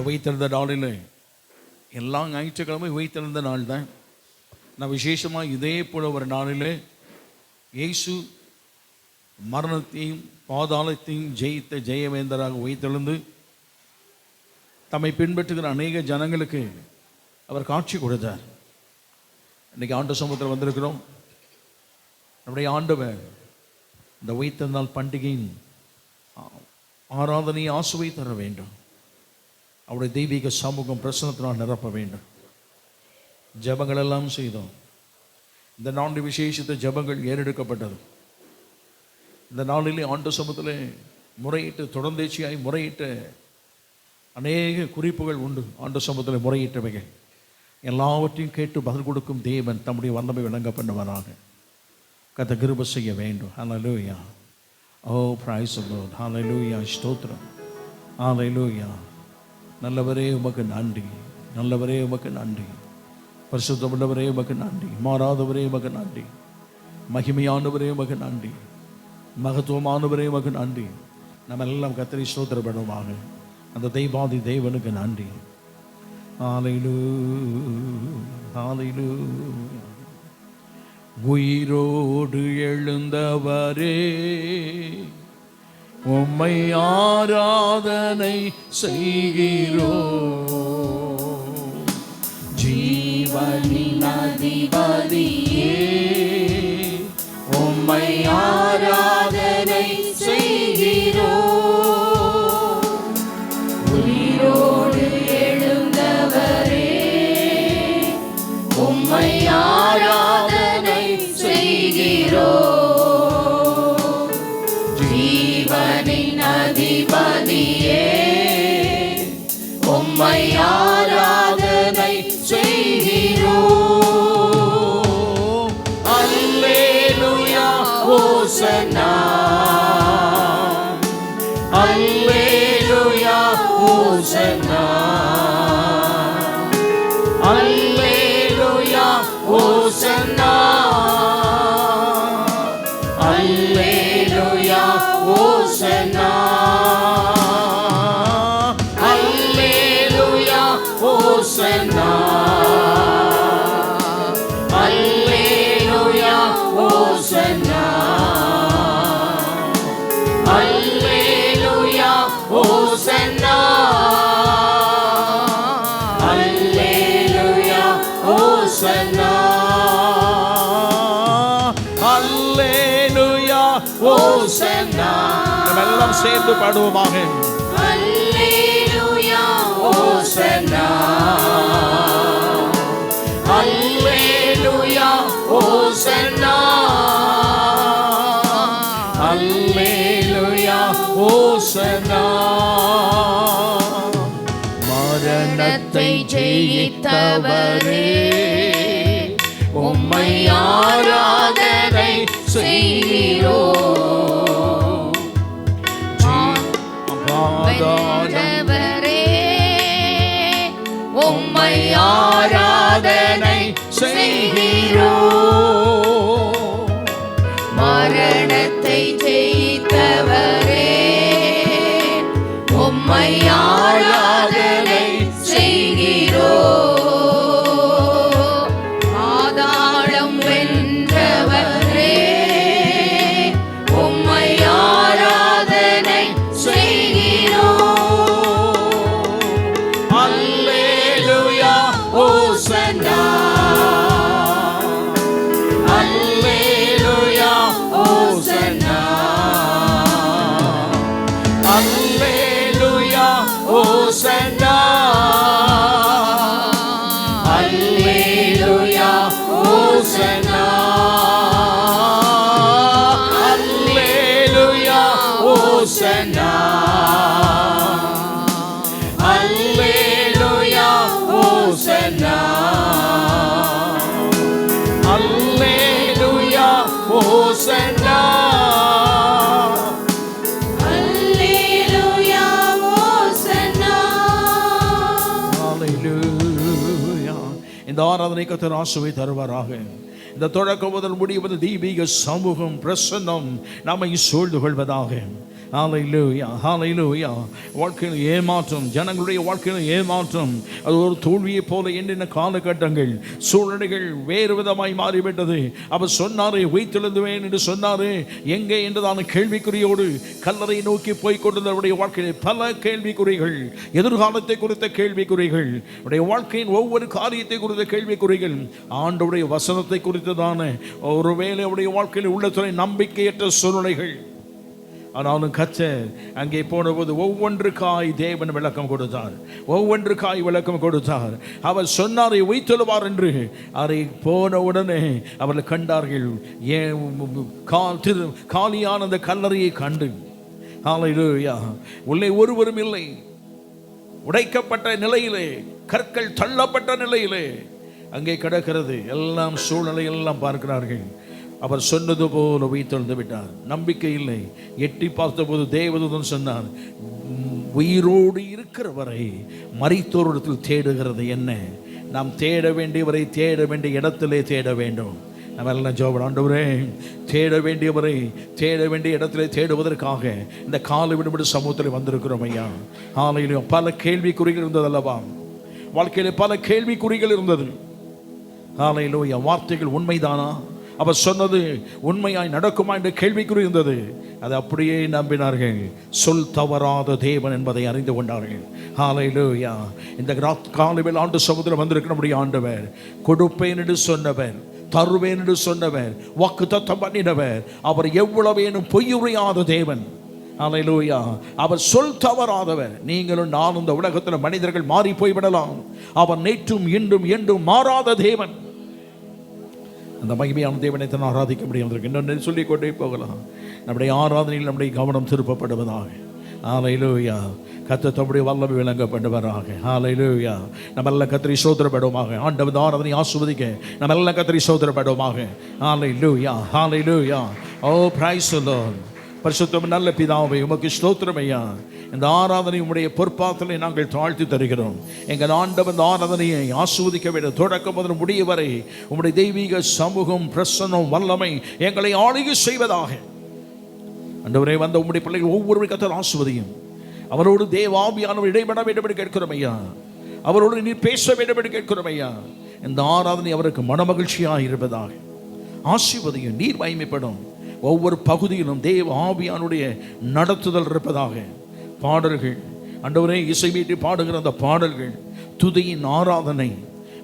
உயிர்த்தெழுந்த நாளில் எல்லா ஞாயிற்றுக்கிழமை உயிர்த்தெழுந்த நாள் தான். நான் விசேஷமாக இதே போல் ஒரு நாளில் இயேசு மரணத்தையும் பாதாளத்தையும் ஜெயித்த ஜெயவேந்தராக உயிர்த்தெழுந்து தம்மை பின்பற்றுகிற அநேக ஜனங்களுக்கு அவர் காட்சி கொடுத்தார். இன்றைக்கி ஆண்டு சமூகத்தில் வந்திருக்கிறோம். நம்முடைய ஆண்டவர் இந்த உயிர்த்தெழுந்தால் பண்டிகையின் ஆராதனையை ஆசுவை தர வேண்டும். அவருடைய தெய்வீக சமூகம் பிரசன்னத்தினால் நிரப்ப வேண்டும். ஜபங்கள் எல்லாம் செய்தோம். இந்த நான்கு விசேஷித்த ஜபங்கள் ஏறெடுக்கப்பட்டது. இந்த நாளிலே ஆண்டு சமூகத்தில் முறையிட்டு தொடர்ந்தேச்சியாய் முறையிட்ட அநேக குறிப்புகள் உண்டு. ஆண்டு சமூகத்தில் முறையிட்டவைகள் எல்லாவற்றையும் கேட்டு பதில் கொடுக்கும் தேவன் தம்முடைய வல்லமை விளங்க பண்ணுவாராக. கர்த்தர் கிருபை செய்ய வேண்டும். ஹல்லேலூயா. ஓ பிரைஸ் தி லார்ட். ஹல்லேலூயா. ஸ்தோத்திரம். ஹல்லேலூயா. நல்லவரே உமக்கு நன்றி. நல்லவரே உமக்கு நன்றி. பரிசுத்தமுள்ளவரே உமக்கு நன்றி. மாறாதவரே உமக்கு நன்றி. மகிமையானவரே உமக்கு நன்றி. மகத்துவமானவரே உமக்கு நன்றி. நம்ம எல்லாம் கர்த்தரை ஸ்தோத்திரப்படுவோமாக. அந்த தெய்வாதி தேவனுக்கு நன்றி. ஹல்லேலூயா. ஹல்லேலூயா. உயிரோடு எழுந்தவரே உம்மை ஆராதனை செய்கிறோம். ஜீவனின் அதிபதியே உம்மை ஆராதனை செய்கிறோம். உயிரோடு எழுந்தவரே உம்மை ஆராதனை செய்கிறோம். ஜீவனின் அதிபதியே உம்மை ஆராதனை செய்கிறோம். அல்லேலூயா. ஹோசன்னா. அல்லேலூயா. ஹோசன்னா. அல்லேலூயா. ஹோசன்னா. அல்லேலூயா. ஹோசன்னா. அல்லேலூயா. ஹோசன்னா. அல்லேலூயா. ஹோசன்னா. அல்லேலூயா. ஹோசன்னா. அல்லேலூயா. ஹோசன்னா. அல்லேலூயா. ஹோசன்னா. நம்ம எல்லாம் சேர்ந்து பாடுவோமாக. அல்லேலூயா. ஹோசன்னா. அல்லேலூயா. ஹோசன்னா. அல்லேலூயா. ஹோசன்னா. மரணத்தை ஜெயித்தவரே உம்மை ஆராதனை செய்கிறோம். வென்றவரே உம்மை ஆராதனை செய்கிறோம். மரணத்தை ஜெயித்தவரே உம்மை ஆராதனை செய்கிறோம். பாதாளம் வென்றவரே உம்மை ஆராதனை செய்கிறோம். அல்லேலூயா. ஹோசன்னா. அல்லேலூயா. ஹோசன்னா. அல்லேலூயா. ஹோசன்னா. அல்லேலூயா. ஹோசன்னா. அல்லேலூயா. ஹோசன்னா. அல்லேலூயா. ஹோசன்னா. அல்லேலூயா. ஹோசன்னா. அல்லேலூயா. ஹோசன்னா. ஹல்லேலூயா. இந்த ஆராதனை கர்த்தர் ஆசீர்வதி தருவாராக. இந்த தொடக்கம் முதல் முடிவது தெய்வீக சமூகம் பிரசன்னம் நம்மை சூழ்ந்து கொள்வதாக. ஹalleluya ஹalleluya. வாழ்க்கையில் ஏமாற்றம், ஜனங்களுடைய வாழ்க்கையில் ஏமாற்றம், அது ஒரு தோல்வியை போல எண்ணின காலகட்டங்கள், சூழ்நிலைகள் வேறு விதமாய் மாறிவிட்டது. அவர் சொன்னாரே உயிர்த்தெழுந்துவேன் என்று சொன்னாரே, எங்கே என்றதான கேள்விக்குறியோடு கல்லறை நோக்கி போய் கொண்டிருந்தவருடைய வாழ்க்கையில் பல கேள்விக்குறிகள், எதிர்காலத்தை குறித்த கேள்விக்குறிகள், உடைய வாழ்க்கையின் ஒவ்வொரு காரியத்தை குறித்த கேள்விக்குறிகள், ஆண்டவருடைய வசனத்தை குறித்ததான ஒருவேளை அவருடைய வாழ்க்கையில் உள்ளத்துறை நம்பிக்கையற்ற சூழ்நிலைகள். ஆனாலும் கர்த்தர் அங்கே போனபோது ஒவ்வொன்றுக்காய் தேவன் விளக்கம் கொடுத்தார், ஒவ்வொன்றுக்காய் விளக்கம் கொடுத்தார். அவர் சொன்னாரை உயிர்த்தெழுவார் என்று. அதை போன உடனே அவர்கள் கண்டார்கள், காலியான அந்த கல்லறையை கண்டு, ஹல்லேலூயா, உள்ளே ஒருவரும் இல்லை, உடைக்கப்பட்ட நிலையிலே, கற்கள் தள்ளப்பட்ட நிலையிலே அங்கே கிடக்கிறது. எல்லாம் சூழ்நிலை எல்லாம் பார்க்கிறார்கள். அவர் சொன்னது போல உயிர்த்தெழுந்து விட்டார். நம்பிக்கை இல்லை. எட்டி பார்த்தபோது தேவதூதன் சொன்னார், உயிரோடு இருக்கிற வரை மரித்தோரிடத்தில் தேடுகிறது என்ன? நாம் தேட வேண்டியவரை தேட வேண்டிய இடத்திலே தேட வேண்டும். நம்ம எல்லாம் ஜெபம், ஆண்டவரே தேட வேண்டியவரை தேட வேண்டிய இடத்திலே தேடுவதற்காக இந்த காலை விடுபடி சமூகத்தில் வந்திருக்கிறோம் ஐயா. ஹல்லேலூயா. பல கேள்விக்குறிகள் இருந்தது அல்லவா? வாழ்க்கையிலே பல கேள்விக்குறிகள் இருந்தது. ஹல்லேலூயா. வார்த்தைகள் உண்மைதானா? அவர் சொன்னது உண்மையாய் நடக்குமா என்ற கேள்விக்குறி இருந்தது. அதை அப்படியே நம்பினார்கள். சொல் தவறாத தேவன் என்பதை அறிந்து கொண்டார்கள். ஹல்லேலூயா. இந்த காலையில் ஆண்டு சமுத்திரம் வந்திருக்க நம்முடைய ஆண்டவர் கொடுப்பேன் என்று சொன்னவர், தருவேன் என்று சொன்னவர், வாக்குத்தத்தம் பண்ணினவர், அவர் எவ்வளவேனும் பொய்யுரையாத தேவன். ஹல்லேலூயா. அவர் சொல் தவறாதவர். நீங்களும் நானும் இந்த உலகத்தில் மனிதர்கள் மாறி போய்விடலாம். அவர் நேற்றும் இன்றும் என்றும் மாறாத தேவன். அந்த மகிமையான தேவனை தான் ஆராதிக்க முடியும். இன்னொன்று சொல்லிக்கொண்டே போகலாம். நம்முடைய ஆராதனையில் நம்முடைய கவனம் திருப்பப்படுவதாக. ஹல்லேலூயா. கர்த்தர் தம்முடைய வல்லமை விளங்கப்படுவராக. ஹல்லேலூயா. நம்ம எல்லாம் கர்த்தரை ஸ்தோத்திரப்படுவோமாக. ஆண்டவர் ஆராதனை ஆசீர்வதிக்க நம்ம எல்லாம் கர்த்தரை ஸ்தோத்திரப்படுவோமாக. ஹல்லேலூயா ஹல்லேலூயா. ஓ பிரைஸ் தி லார்ட். பரிசுத்தம் நல்ல பிதாவே, உமக்கு ஸ்தோத்திரம் ஐயா. இந்த ஆராதனை உம்முடைய பொற்பாதத்திலே நாங்கள் தாழ்த்தி தருகிறோம். எங்கள் ஆண்டவர் இந்த ஆராதனையை ஆசீர்வதிக்க வேண்டும். தொடக்கம் முதல் முடிய வரை உம்முடைய தெய்வீக சமூகம், பிரசன்னம், வல்லமை எங்களை ஆளுகை செய்வதாக. ஆண்டவரே, வந்த உம்முடைய பிள்ளைகள் ஒவ்வொருவரும் கர்த்தர் ஆசீர்வதியும். அவரோடு தேவாவியானவர் இடைபட வேண்டும் என்று கேட்கிறோம் ஐயா. அவரோடு நீ பேச வேண்டும் என்று கேட்கிறோம் ஐயா. இந்த ஆராதனை அவருக்கு மனமகிழ்ச்சியாக இருப்பதாக. ஆசீர்வதியும். நீர் மகிமைப்படும். ஒவ்வொரு பகுதியிலும் தேவ ஆவியானுடைய நடத்துதல் இருப்பதாக. பாடல்கள் ஆண்டவரே, இசை மீட்டி பாடுகிற அந்த பாடல்கள், துதியின் ஆராதனை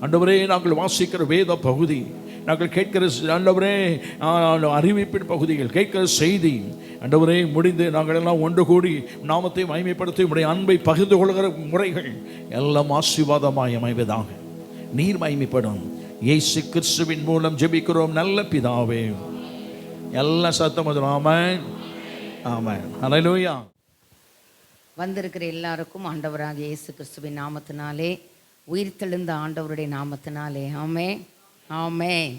ஆண்டவரே, நாங்கள் வாசிக்கிற வேத பகுதி, நாங்கள் கேட்கிற ஆண்டவரே அறிவிப்பின் பகுதிகள், கேட்கிற செய்தி ஆண்டவரே, முடிந்து நாங்கள் எல்லாம் ஒன்று கூடி நாமத்தை மகிமைப்படுத்தி உடைய அன்பை பகிர்ந்து கொள்கிற முறைகள் எல்லாம் ஆசீர்வாதமாய் அமைவதாக. நீர் மகிமைப்படும். இயேசு கிறிஸ்துவின் மூலம் ஜெபிக்கிறோம் நல்ல பிதாவே. எல்லா சத்தம் ஆமென் ஆமென். ஹல்லேலூயா. வந்திருக்கிற எல்லாருக்கும் ஆண்டவராகிய இயேசு கிறிஸ்துவின் நாமத்தினாலே, உயிர்த்தெழுந்த ஆண்டவருடைய நாமத்தினாலே ஆமென் ஆமென்.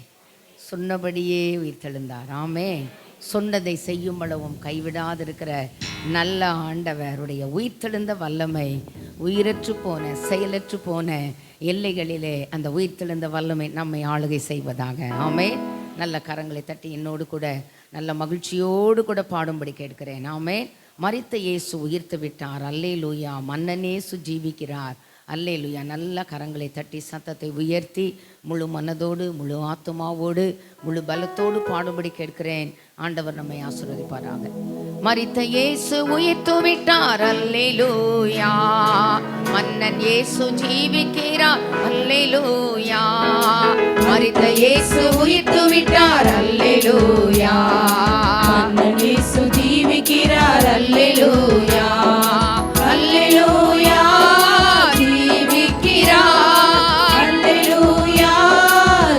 சொன்னபடியே உயிர்த்தெழுந்தார். ஆமென். சொன்னதை செய்யும் அளவும் கைவிடாதிருக்கிற நல்ல ஆண்டவருடைய உயிர்த்தெழுந்த வல்லமை, உயிரற்று போன செயலற்று போன எல்லைகளிலே அந்த உயிர்த்தெழுந்த வல்லமை நம்மை ஆளுகை செய்வதாக. ஆமென். நல்ல கரங்களை தட்டி என்னோடு கூட நல்ல மகிழ்ச்சியோடு கூட பாடும்படி கேட்கிறேன். ஆமென். மரித்த இயேசு உயிர்த்து விட்டார். அல்லேலூயா. மன்னன் இயேசு ஜீவிக்கிறார். அல்லேலூயா. நல்ல கரங்களை தட்டி சத்தத்தை உயர்த்தி முழு மனதோடு, முழு ஆத்துமாவோடு, முழு பலத்தோடு பாடும்படி கேட்கிறேன். ஆண்டவர் நம்மை ஆசீர்வதிப்பாராக. மரித்த இயேசு உயிர்த்து விட்டார். அல்லேலூயா. மன்னன் இயேசு ஜீவிக்கிறார். அல்லேலூயா. மரித்த இயேசு உயிர்த்து விட்டார். அல்லேலூயா. மன்னன் இயேசு ஜீவிக்கிறார். அல்லேலூயா. அல்லேலூயா. ஜீவிக்கிறார். அல்லேலூயா.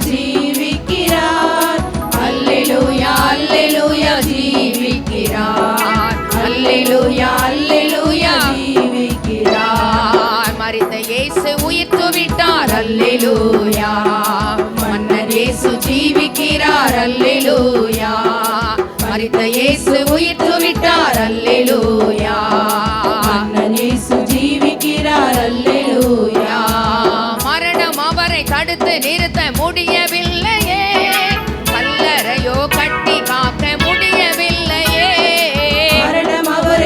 ஜீவிக்கிறார். அல்லேலூயா. அல்லேலூயா. ஜீவிக்கிறார். அல்லேலூயா. அல்லேலூயா. ஜீவிக்கிறார். மரித்த இயேசு உயிர்த்து விட்டார். அல்லேலூயா. மன்னன் இயேசு ஜீவிக்கிறார். அல்லேலூயா. மரித்த இயேசு உயிர்த்து விட்டார். அல்லேலூயா. மன்னன் இயேசு ஜீவிக்கிறார். அல்லேலூயா. மரணம் அவரை தடுத்து நிறுத்த முடியவில்லையே, கல்லறையோ கட்டி காக்க முடியவில்லையே. மரணம் அவரை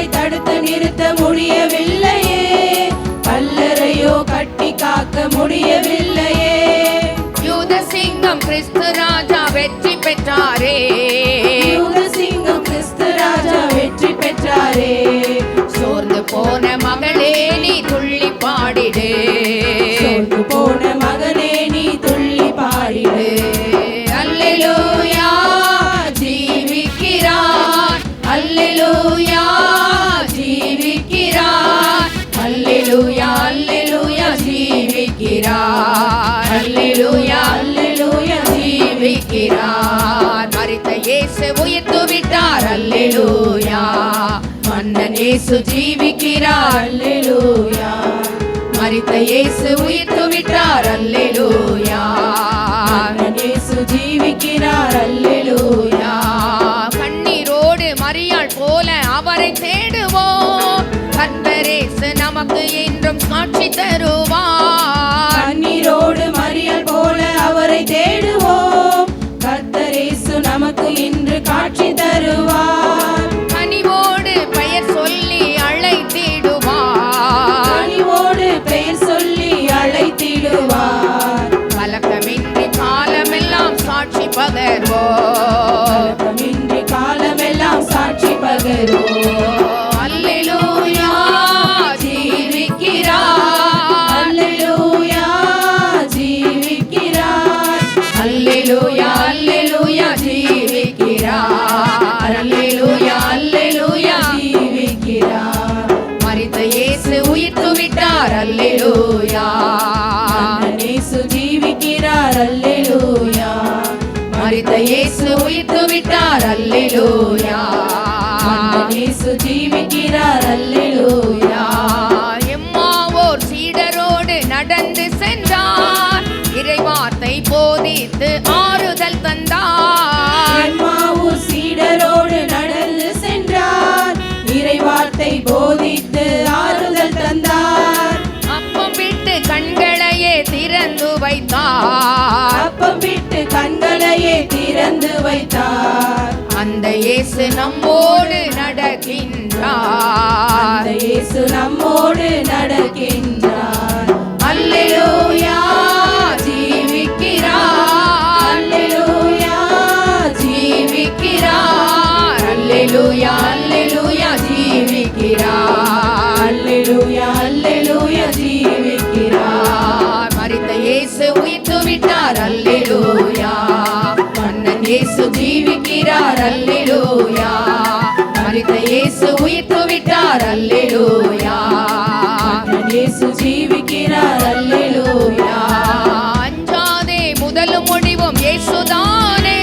நிறுத்த முடியவில்லையே, கல்லறையோ கட்டி காக்க முடியவில்லையே. யூத சிங்கம் கிறிஸ்து ராஜா வெற்றி பெற்றாரே, யூத சிங்கம் கிறிஸ்து ராஜா வெற்றி பெற்றாரே. சோர்ந்து போன மகளே நீ துள்ளி பாடிடு, சோர்ந்து போன மகனே நீ துள்ளி பாடிடு. அல்லேலூயா ஜீவிக்கிறார், அல்லேலூயா ஜீவிக்கிறார், அல்லேலூயா அல்லேலூயா ஜீவிக்கிறார், அல்லேலூயா அல்லேலூயா ஜீவிக்கிறார். மரித்த இயேசு உயிர்த்து விட்டார், அல்லேலூயா. மன்னன் இயேசு ஜீவிக்கிறார், அல்லேலூயா. மரித்த இயேசு உயிர்த்து விட்டார், அல்லேலூயா. இயேசு ஜீவிக்கிறார், அல்லேலூயா. கண்ணீரோடு மரியாள் போல அவரை தேடுவோம், கர்த்தரேசு நமக்கு என்றும் சாட்சி தருவார். கண்ணீரோடு மரியாள் போல அவரை தேடுவோம், கர்த்தரேசு நமக்கு இன்று காட்சி தருவார். கனிவோடு பெயர் சொல்லி அழைத்திடுவார், கனிவோடு பெயர் சொல்லி அழைத்திடுவார். கலக்கமின்றி காலமெல்லாம் சாட்சி பகர்வோம், கலக்கமின்றி காலமெல்லாம் சாட்சி பகர்வோம். அல்லேலூயா ஜீவிக்கிறார், அல்லேலூயா ஜீவிக்கிறார், அல்லேலூயா அல்லேலூயா ஜீவிக்கிறார், அல்லேலூயா அல்லேலூயா ஜீவிக்கிறார். மரித்த இயேசு உயிர்த்து விட்டார், அல்லேலூயா. இயேசு ஜீவிக்கிறார், அல்லேலூயா. மரித்த இயேசு உயிர்த்து விட்டார், அல்லேலூயா. இயேசு ஜீவிக்கிறார், அல்லேலூயா. எம்மாவோர் சீடரோடு நடந்து சென்றார், இறைவார்த்தை போதித்து ஆறுதல் தந்தார். எம்மாவூர் சீடரோடு நடந்து சென்றார், இறைவார்த்தை போதித்து ஆறுதல் தந்தார். அப்பம் விட்டு கண்களையே திறந்து வைத்தார், அப்பம் விட்டு கண்களையே திறந்து வைத்தார். அந்த இயேசு நம்மோடு நடக்கின்றார், அந்த இயேசு நம்மோடு நடக்கின்றார். அல்லேலூயா ஜீவிக்கிறார், அல்லேலூயா ஜீவிக்கிறார், அல்லேலூயா அல்லேலூயா ஜீவிக்கிறார், அல்லேலூயா அல்லேலூயா ஜீவிக்கிறார். மரித்த இயேசு உயிர்த்து விட்டார், அல்லேலூயா. மன்னன் இயேசு ஜீவிக்கிறார், அல்லேலூயா. மரித்த இயேசு உயிர்த்து விட்டார், அல்லேலூயா. இயேசு ஜீவிக்கிறார், அல்லேலூயா. அஞ்சாதே முதலும் முடிவும் இயேசுதானே,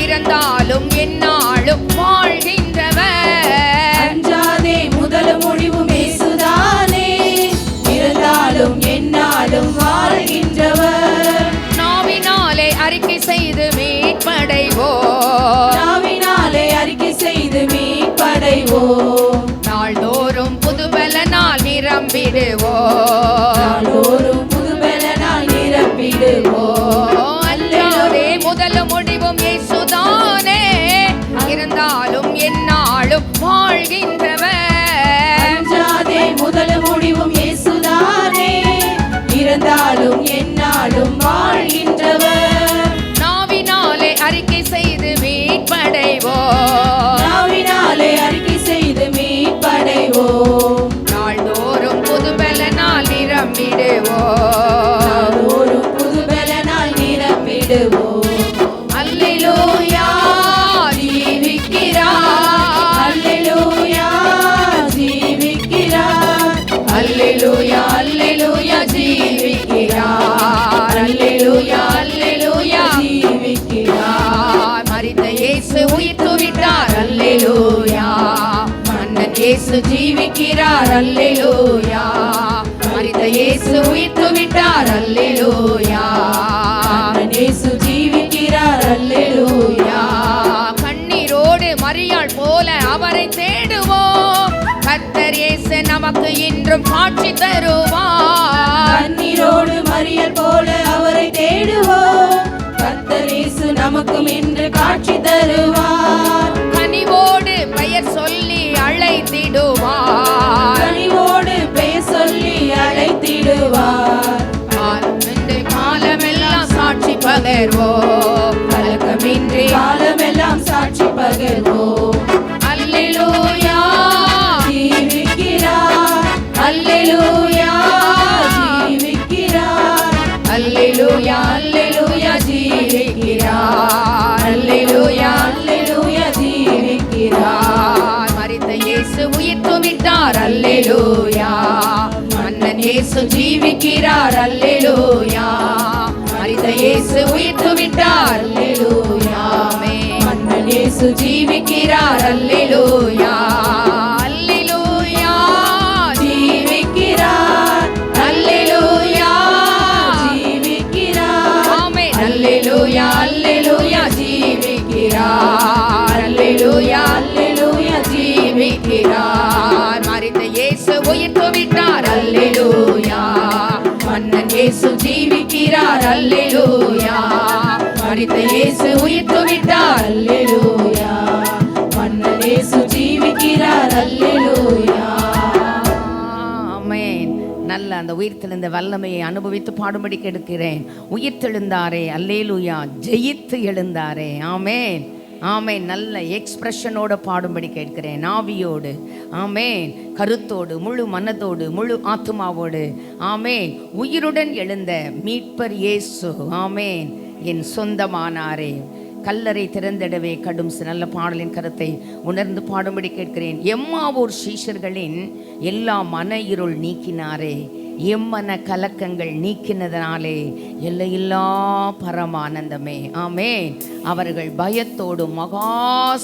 இறந்தாலும் எந்நாளும் வாழ்கின்றவர். அஞ்சாதே முதலும் முடிவும் இயேசுதானே, இருந்தாலும் எந்நாளும் வாழ்கின்றவர். நாவினாலே அறிக்கை செய்து மீட்படைவோம், நாவினாலே அறிக்கை செய்து மீட்படைவோம். நாள்தோறும் புதுபலனால் நிரம்பிடுவோம், நாள்தோறும் புதுபலனால் நிரப்பிடுவோம். அல்லாதே முதலும் முடிவும் இயேசுதானே, இருந்தாலும் எந்நாளும் வாழ்கின்றவர். அஞ்சாதே முதலும் முடிவும் இயேசுதானே, இருந்தாலும் எந்நாளும் வாழ்கின்றவர். நாவினாலே அறிக்கை செய்து மீட்படைவோம், நாவினாலே அறிக்கை செய்து மீட்படைவோம். நாள்தோறும் புதுபலனால் நிரம்பிடுவோம். நாள்தோறும் புதுபலனால் நிரம்பிடுவோம். அல்லேலூயா ஜீவிக்கிறார், அல்லேலூயா ஜீவிக்கிறார், அல்லேலூயா அல்லேலூயா ஜீவிக்கிறார், அல்லேலூயா அல்லேலூயா ஜீவிக்கிறார். மரித்த இயேசு உயிர்த்து விட்டார், அல்லேலூயா. மன்னன் இயேசு ஜீவிக்கிறார், அல்லேலூயா. மரித்த இயேசு உயிர்த்து விட்டார், அல்லேலூயா. இயேசு ஜீவிக்கிறார், அல்லேலூயா. கண்ணீரோடு மரியாள் போல அவரை தேடுவோம், கர்த்தர் இயேசு நமக்கு இன்றும் காட்சி தருவார். கண்ணீரோடு மறியல் போல அவரை தேடுவோம், கர்த்தர் இயேசு நமக்கும் இன்று காட்சி தருவார். கனிவோடு பெயர் சொல்லி அழைத்திடுவார், பகர்வோம். கலக்கமின்றி காலமெல்லாம் சாட்சி பகர்வோம். அல்லேலூயா ஜீவிக்கிறார், அல்லேலூயா ஜீவிக்கிறார், அல்லேலூயா அல்லேலூயா ஜீவிக்கிறார். அல்லேலூயா அல்லேலூயா ஜீவிக்கிறார். மரித்த இயேசு உயிர்த்து விட்டார். அல்லேலூயா மன்னன் இயேசு ஜீவிக்கிறார். அல்லேலூயா மரித்த இயேசு உயிர்த்து விட்டார். அல்லேலூயா மன்னன் இயேசு ஜீவிக்கிறார். அல்லேலூயா அல்லேலூயா ஜீவிக்கிறார், அல்லேலூயா ஜீவிக்கிறார், ஆமென். அல்லேலூயா அல்லேலூயா ஜீவிக்கிறார். அல்லேலூயா அல்லேலூயா ஜீவிக்கிறார். மரித்த இயேசு உயிர்த்து விட்டார். அல்லேலூயா மன்னன் இயேசு ஜீவிக்கிறார். அல்லேலூயா மரித்த இயேசு உயிர்த்து விட்டார். அல்லேலூயா மன்னன் இயேசு ஜீவிக்கிறார். அல்லேலூயா. ஆமென். நல்ல அந்த உயிர்த்தெழுந்த வல்லமையை அனுபவித்து பாடும்படி கெடுக்கிறேன். உயிர்த்தெழுந்தாரே, அல்லேலூயா, ஜெயித்து எழுந்தாரே. ஆமென் ஆமென். நல்ல எக்ஸ்பிரஷனோட பாடும்படி கேட்கிறேன், ஆவியோடு. ஆமென். கருத்தோடு, முழு மனதோடு, முழு ஆத்துமாவோடு. ஆமென். உயிருடன் எழுந்த மீட்பர் இயேசு, ஆமென், என் சொந்தமானாரே. கல்லறை திறந்திடவே கடும் நல்ல பாடலின் கருத்தை உணர்ந்து பாடும்படி கேட்கிறேன். எம்மாவூர் சீஷர்களின் எல்லா மன இருள் நீக்கினாரே, எம்மன கலக்கங்கள் நீக்கினதனாலே எல்லையில்லா பரமானந்தமே. ஆமென். அவர்கள் பயத்தோடும் மகா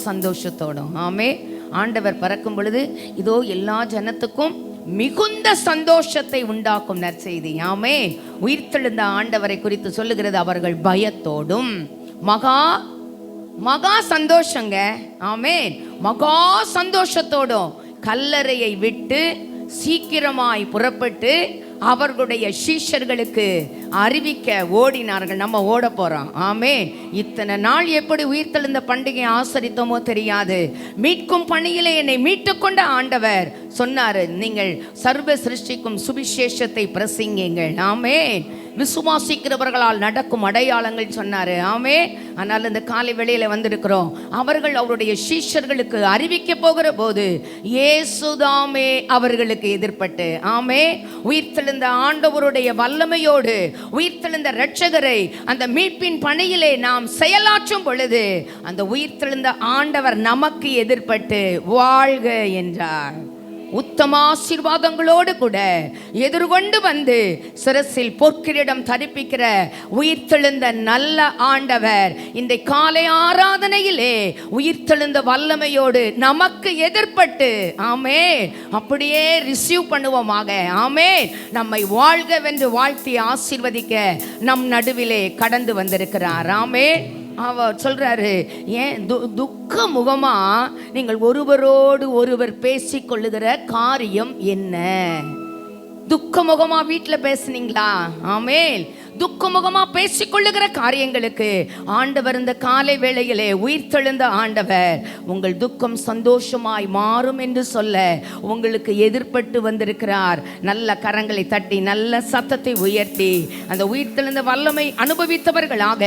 சந்தோஷத்தோடும், ஆமென், ஆண்டவர் பறக்கும் பொழுது இதோ எல்லா ஜனத்துக்கும் மிகுந்த சந்தோஷத்தை உண்டாக்கும் நற்செய்தி. ஆமென். உயிர்த்தெழுந்த ஆண்டவரை குறித்து சொல்லுகிறது. அவர்கள் பயத்தோடும் மகா சந்தோஷங்க. ஆமென். மகா சந்தோஷத்தோடும் கல்லறையை விட்டு சீக்கிரமாய் புறப்பட்டு அவர்களுடைய சீஷர்களுக்கு அறிவிக்க ஓடினார்கள். நம்ம ஓட போறோம். ஆமென். இத்தனை நாள் எப்படி உயிர்த்தெழுந்த பண்டிகை ஆசரித்தோமோ தெரியாது. மீட்கும் பணியிலே என்னை மீட்டுக்கொண்ட ஆண்டவர் சொன்னாரு, நீங்கள் சர்வ சிருஷ்டிக்கும் சுவிசேஷத்தை பிரசங்கிங்கள். ஆமென். விசுவாசிக்கிறவர்களால் நடக்கும் அடையாளங்கள் சொன்னாரு. ஆமென். ஆனால் இந்த காலை வேளையில வந்திருக்கிறோம். அவர்கள் அவருடைய சீஷர்களுக்கு அறிவிக்க போகிற போது இயேசுதாமே அவர்களுக்கு எதிர்ப்பட்டு, ஆமென், உயிர்த்தெழுந்த ஆண்டவருடைய வல்லமையோடு உயிர்த்தெழுந்த இரட்சகரை அந்த மீட்பின் பணியிலே நாம் செயலாற்றும் பொழுது அந்த உயிர்த்தெழுந்த ஆண்டவர் நமக்கு எதிர்ப்பட்டு வாழ்க என்றார். உத்தம ஆசீர்வாதங்களோடு கூட எதிர்கொண்டு வந்து சிரசில் பொற்கிரீடம் தரிப்பிக்கிற உயிர்த்தெழுந்த நல்ல ஆண்டவர் இந்த காலை ஆராதனையிலே உயிர்த்தெழுந்த வல்லமையோடு நமக்கு எதிர்ப்பட்டு, ஆமென், அப்படியே ரிசீவ் பண்ணுவோமாக. ஆமென். நம்மை வாழ்கவென்று வாழ்த்தி ஆசீர்வதிக்க நம் நடுவிலே கடந்து வந்திருக்கிறார். ஆமென். அவர் சொல்றாரு, ஏன் துக்க முகமா நீங்கள் ஒருவரோடு ஒருவர் பேசிக்கொள்ளுகிற காரியம் என்ன? துக்க முகமா வீட்டில் பேசுனீங்களா? ஆமென். துக்க முகமா பேசிக்கொள்ளுகிற காரியங்களுக்கு ஆண்டவர் இந்த காலை வேளையிலே உயிர்த்தெழுந்த ஆண்டவர் உங்கள் துக்கம் சந்தோஷமாய் மாறும் என்று சொல்ல உங்களுக்கு எதிர்ப்பட்டு வந்திருக்கிறார். நல்ல கரங்களை தட்டி நல்ல சத்தத்தை உயர்த்தி அந்த உயிர்த்தெழுந்த வல்லமை அனுபவித்தவர்களாக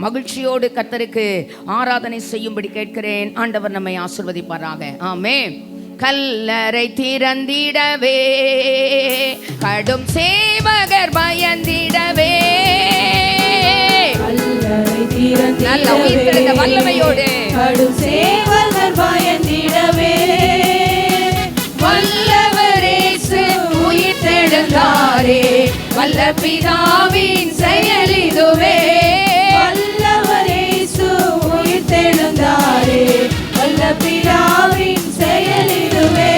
மகிழ்ச்சியோடு கர்த்தருக்கு ஆராதனை செய்யும்படி கேட்கிறேன். ஆண்டவர் நம்மை ஆசீர்வதிப்பாராக. ஆமென். கல்லறை திறந்திடவே கடும் சேவகர் பயந்திடவே, நல்ல உயிர்த்தெழுந்த வல்லமையோடு கடும் சேவகர் பயந்திடவே, வல்லவர் இயேசு உயிர்த்தெழுந்தாரே, வல்ல பிதாவின் செயல் இதுவே. வல்லவர் இயேசு உயிர்த்தெழுந்தாரே, வல்ல பிதாவின் செயல் இதுவே.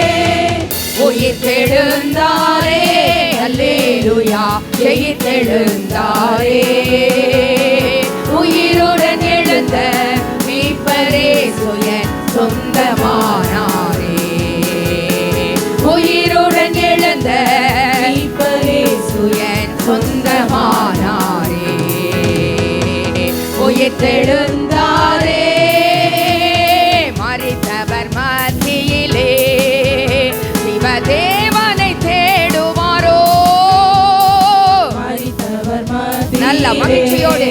உயிர்த்தெழுந்தாரே, அல்லேலூயா, ஜெயித்தெழுந்தாரே, உயிருடன் எழுந்த மீட்பரே சுயன் சொந்தமானாரே, உயிருடன் எழுந்த மீட்பரே சுயன் சொந்தமானாரே, உயிர்த்தெழுந்தாரே, மரித்தவர் மத்தியிலே தேவனை தேடுவாரோ. மரித்தவர் நல்ல மகிழ்ச்சியோடு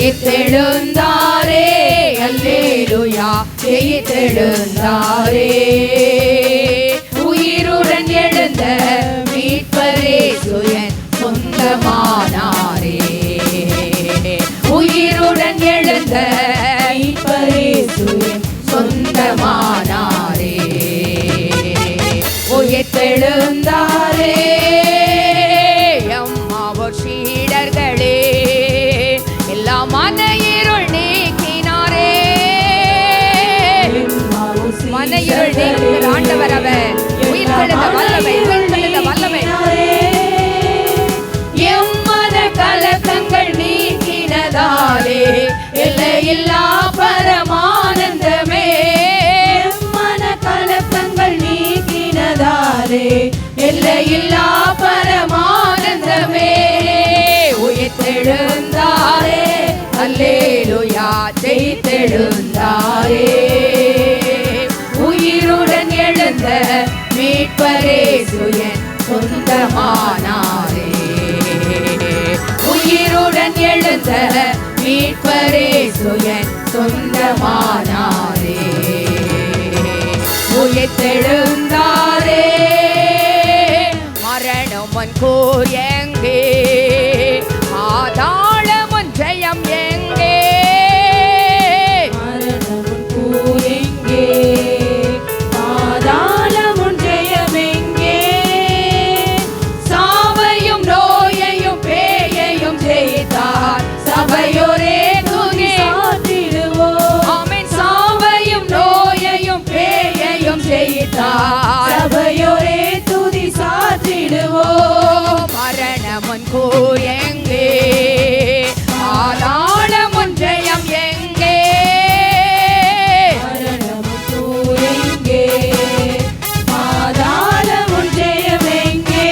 உயிர்த்தெழுந்தாரே அல்லேலூயா ஜெயித்தெழுந்தாரே உயிருடன் எழுந்த மீட்பரே சுயன் சொந்தமானாரே உயிருடன் எழுந்த மீட்பரே சுயன் சொந்தமானாரே உயிர்த்தெழுந்தாரே அம்மாவோர் சீடர்களே எல்லா மன இருள் நீக்கினாரே மன இருள் நீக்கிற ஆண்டவர் அவர் உயிர்த்தெழுந்த வல்லமை உயிர்த்தெழுந்த வல்லமை எம்மன கலக்கங்கள் நீக்கினதாலே எல்லையில்லா பரமானந்தமே மன கலக்கங்கள் நீக்கினதாலே எல்லையில்லா பரமானந்தமே உயிர்த்தெழுந்தாரே அல்லேலூயா ஜெயித்தெழுந்தாரே உயிருடன் எழுந்த மீட்பரே சுயன் சொந்தமானாரே உயிருடன் எழுந்த மீட்பரே சுயன் சொந்தமானாரே உயிர்த்தெழுந்தாரே மரணமுன் கூர் எங்கே ஆதாளமுன் ஜெயம் எங்கே மரணமுன் கூர் எங்கே பாதாளமுன் ஜெயம் எங்கே சாவையும் நோயையும் பேயையும் ஜெயித்தார் சபையோரே துதி சாற்றிடுவோம் ஆமென் சாவையும் நோயையும் பேயையும் ஜெயித்தார் சபையோரே துதி சாற்றிடுவோம் மரணமுன் கூர் எங்கே ஆதாளமுன் ஜெயம் எங்கே மரணமுன் கூர் எங்கே பாதாளமுன் ஜெயம் எங்கே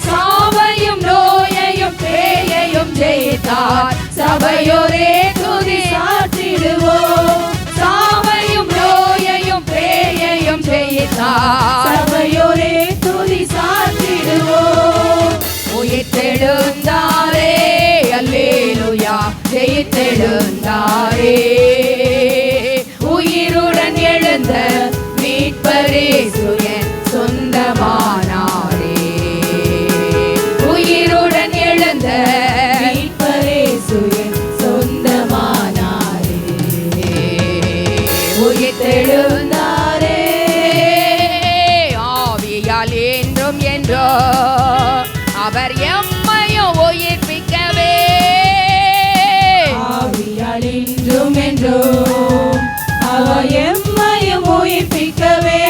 சாவையும் நோயையும் பேயையும் ஜெயித்தார் சபையோரே துதி சாற்றிடுவோம் சாவையும் நோயையும் பேயையும் ஜெயித்தார் சபையோரே துதி சாற்றிடுவோம் உயிர்த்தெழுந்தாரே அல்லேலூயா ஜெயித்தெழுந்தாரே உயிருடன் எழுந்த மீட்பரே சுயன் சொந்தமானாரே உயிருடன் எழுந்த மீட்பரே சுயன் சொந்தமானாரே உயிர்த்தெழுந்தாரே ஆவியால் என்றும் என்றோ அவர் எம்மையும் உயிர்ப்பிக்கவே ஆவியால் இன்றும் என்றும் அவர் எம்மையும் உயிர்ப்பிக்கவே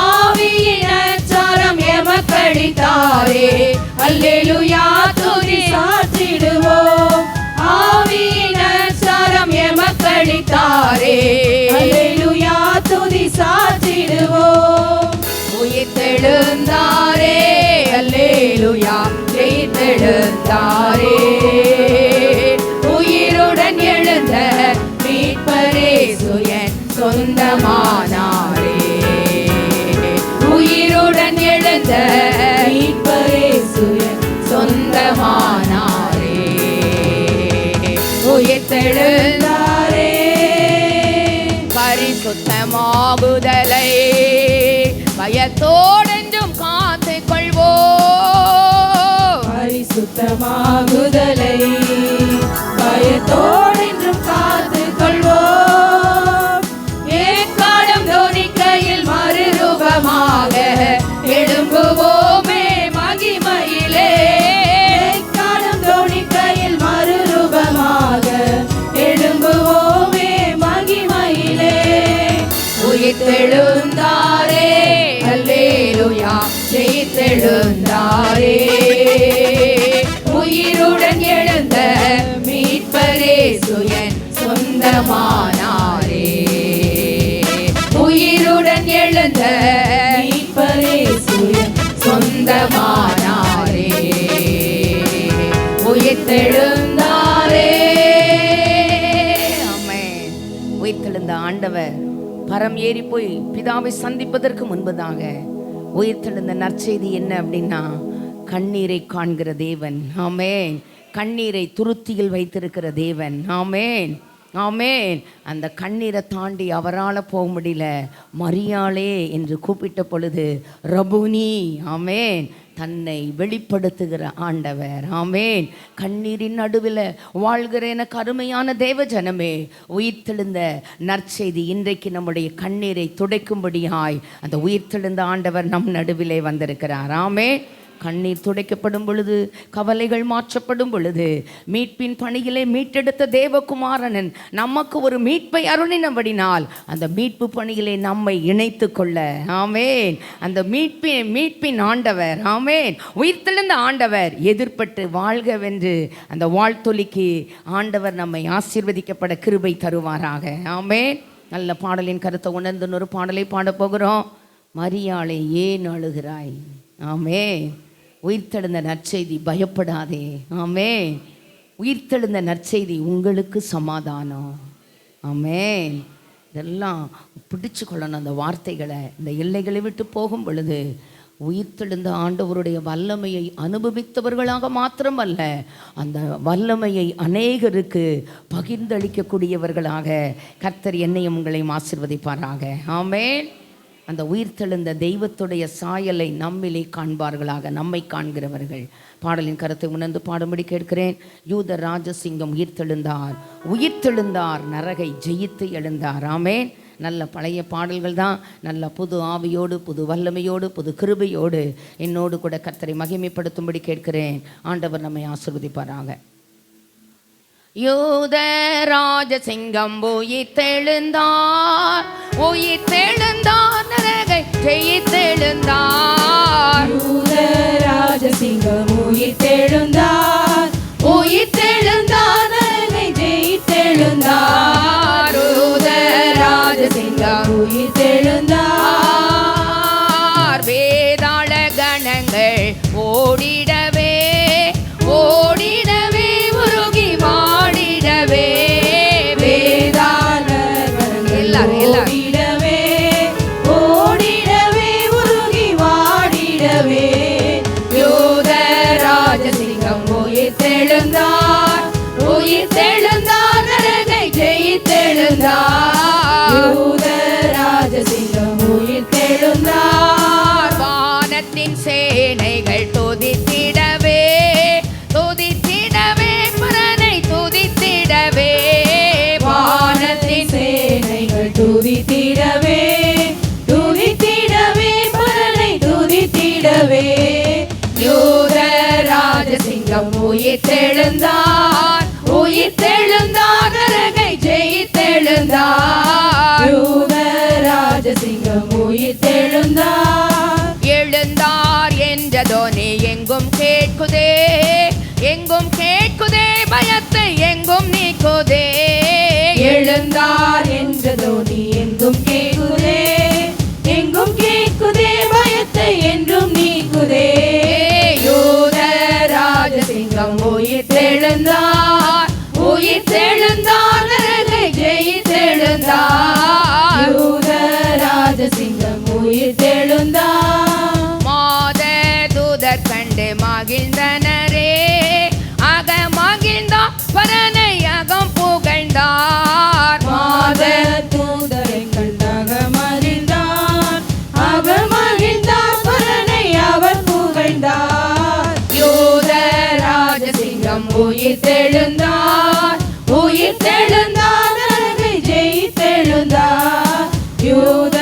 ஆவியின் அச்சாரம் எமக்களித்தாரே அல்லேலூயா துதி சாற்றிடுவோம் ஆவியின் அச்சாரம் எமக்களித்தாரே அல்லேலூயா துதி சாற்றிடுவோம் உயிர்த்தெழுந்தாரே அல்லேலூயா ஜெயித்தெழுந்தாரே உயிருடன் எழுந்த மீட்பரே சுயன் சொந்தமானாரே உயிருடன் எழுந்த மீட்பரே சுயன் சொந்தமானாரே உயிர்த்தெழுந்தாரே பரிசுத்தமாகுதலை பயத்தோடென்றும் காத்து கொள்வோம் பரிசுத்தமாகுதலை பயத்தோடென்றும் காத்து கொள்வோம் ஏக்காலம் தோனிக்கையில் மறுரூபமாக எழும்புவோமே மகிமையிலே காலம் தோணிக்கையில் மறுரூபமாக எழும்புவோமே மகிமையிலே உயிர்த்தெழுந்தாரே அல்லேலூயா ஜெயித்தெழுந்தாரே உயிருடன் எழுந்த மீட்பரே சுயன் சொந்தமானாரே உயிருடன் எழுந்த மீட்பரே சுயன் சொந்தமானாரே உயிர்த்தெழுந்தாரே ஆமென். உயிர்த்தெழுந்த ஆண்டவர் பரம் ஏறி போய் பிதாவை சந்திப்பதற்கு முன்பதாக உயிர்த்தெழுந்த நற்செய்தி என்ன அப்படின்னா கண்ணீரை காண்கிற தேவன். ஆமென். கண்ணீரை துருத்தியில் வைத்திருக்கிற தேவன். ஆமேன், ஆமேன். அந்த கண்ணீரை தாண்டி அவரால் போக முடியல. மரியாளே என்று கூப்பிட்ட பொழுது ரபுனி, ஆமேன், தன்னை வெளிப்படுத்துகிற ஆண்டவர். ஆமேன். கண்ணீரின் நடுவில் வாழ்கிற எனக்கு அருமையான தேவ ஜனமே, உயிர்த்தெழுந்த நற்செய்தி இன்றைக்கு நம்முடைய கண்ணீரை துடைக்கும்படியாய் அந்த உயிர்த்தெழுந்த ஆண்டவர் நம் நடுவிலே வந்திருக்கிறார். ஆமேன். கண்ணீர் துடைக்கப்படும் பொழுது, கவலைகள் மாற்றப்படும் பொழுது, மீட்பின் பணியிலே மீட்டெடுத்த தேவகுமாரனன் நமக்கு ஒரு மீட்பை அருளினபடினால் அந்த மீட்பு பணியிலே நம்மை இணைத்து கொள்ள, ஆமேன், அந்த மீட்பின் ஆண்டவர், ஆமேன், உயிர்த்தெழுந்த ஆண்டவர் எதிர்பட்டு வாழ்கவென்று அந்த வாழ்த்தொலிக்கு ஆண்டவர் நம்மை ஆசீர்வதிக்கப்பட கிருபை தருவாராக. ஆமேன். நல்ல பாடலின் கருத்தை உணர்ந்து ஒரு பாடலை பாடப் போகிறோம். மரியாளே ஏன் அழுகிறாய்? ஆமேன். உயிர்த்தெழுந்த நற்செய்தி, பயப்படாதே. ஆமேன். உயிர்த்தெழுந்த நற்செய்தி, உங்களுக்கு சமாதானம். ஆமேன். இதெல்லாம் பிடிச்சு கொள்ளணும் அந்த வார்த்தைகளை. இந்த எல்லைகளை விட்டு போகும் பொழுது உயிர்த்தெழுந்த ஆண்டவருடைய வல்லமையை அனுபவித்தவர்களாக மாத்திரமல்ல, அந்த வல்லமையை அநேகருக்கு பகிர்ந்தளிக்கக்கூடியவர்களாக கர்த்தர் என்னையும் உங்களையும் ஆசீர்வதிப்பாராக. ஆமேன். அந்த உயிர்த்தெழுந்த தெய்வத்துடைய சாயலை நம்மிலே காண்பார்களாக, நம்மை காண்கிறவர்கள். பாடலின் கருத்தை உணர்ந்து பாடும்படி கேட்கிறேன். யூத ராஜசிங்கம் உயிர்த்தெழுந்தார், உயிர்த்தெழுந்தார், நரகை ஜெயித்து எழுந்தார். ஆமேன். நல்ல பழைய பாடல்கள் தான். நல்ல புது ஆவியோடு, புது வல்லமையோடு, புது கிருபையோடு என்னோடு கூட கர்த்தரை மகிமைப்படுத்தும்படி கேட்கிறேன். ஆண்டவர் நம்மை ஆசீர்வதிப்பாராக. யூத ராஜசிங்கம் உயிர்த்தெழுந்தார், உயிர்த்தெழுந்தார், நரகை ஜெயித்தெழுந்தார். யூத ராஜசிங்கம் உயிர்த்தெழுந்தார், உயிர்த்தெழுந்தார், நரகை ஜெயித்தெழுந்தார். யூத ராஜசிங்கம் உயிர்த்தெழுந்தார். வேதாள கணங்கள் ஓடிடவே, ஓடிடவே, உருகி வாடிடவே, வேதாள ஓடிடவே, ஓடிடவே, உருகி வாடிடவே. யூத ராஜசிங்கம் உயிர்த்தெழுந்தார், உயிர்த்தெழுந்தார், நரகை ஜெயித்தெழுந்தார். யூத ராஜசிங்கம் உயிர்த்தெழுந்தார். வானத்தின் சேனைகள் துதித்திடவே, துதித்திடவே, பரனை துதித்திடவே, வானத்தின் சேனைகள் துதித்திடவே, துதித்திடவே, பரனை துதித்திடவே. யூத ராஜசிங்கம் உயிர்த்தெழுந்தார், உயிர்த்தெழுந்தார், நரகை ஜெயித்தெழுந்தார். யூத ராஜசிங்கம் உயிர்த்தெழுந்தார். எழுந்தார் என்ற தொனி எங்கும் கேட்குதே, எங்கும் கேட்குதே, பயத்தை எங்கும் நீக்குதே. எழுந்தார் என்ற தொனி எங்கும் கேட்குதே, எங்கும் கேட்குதே, பயத்தை என்றும் நீக்குதே. யூத ராஜசிங்கம் உயிர்த்தெழுந்தார், உயிர்த்தெழுந்தார், நரகை ஜெயித்தெழுந்தார். யூத ராஜசிங்கம் உயிர்த்தெழுந்தார். மாத தூதர் கண்டு மகிழ்ந்தனரே, அக மகிழ்ந்தார், பரனை அகம் புகழ்ந்தார். மாத தூதரை கண்டாக மகிழ்ந்தார், அக மகிழ்ந்தார், பரனை அவர் புகழ்ந்தார். யூத ராஜசிங்கம் உயிர்த்தெழுந்தார், உயிர்த்தெழுந்தார், நரகை ஜெயித்தெழுந்தார். யூத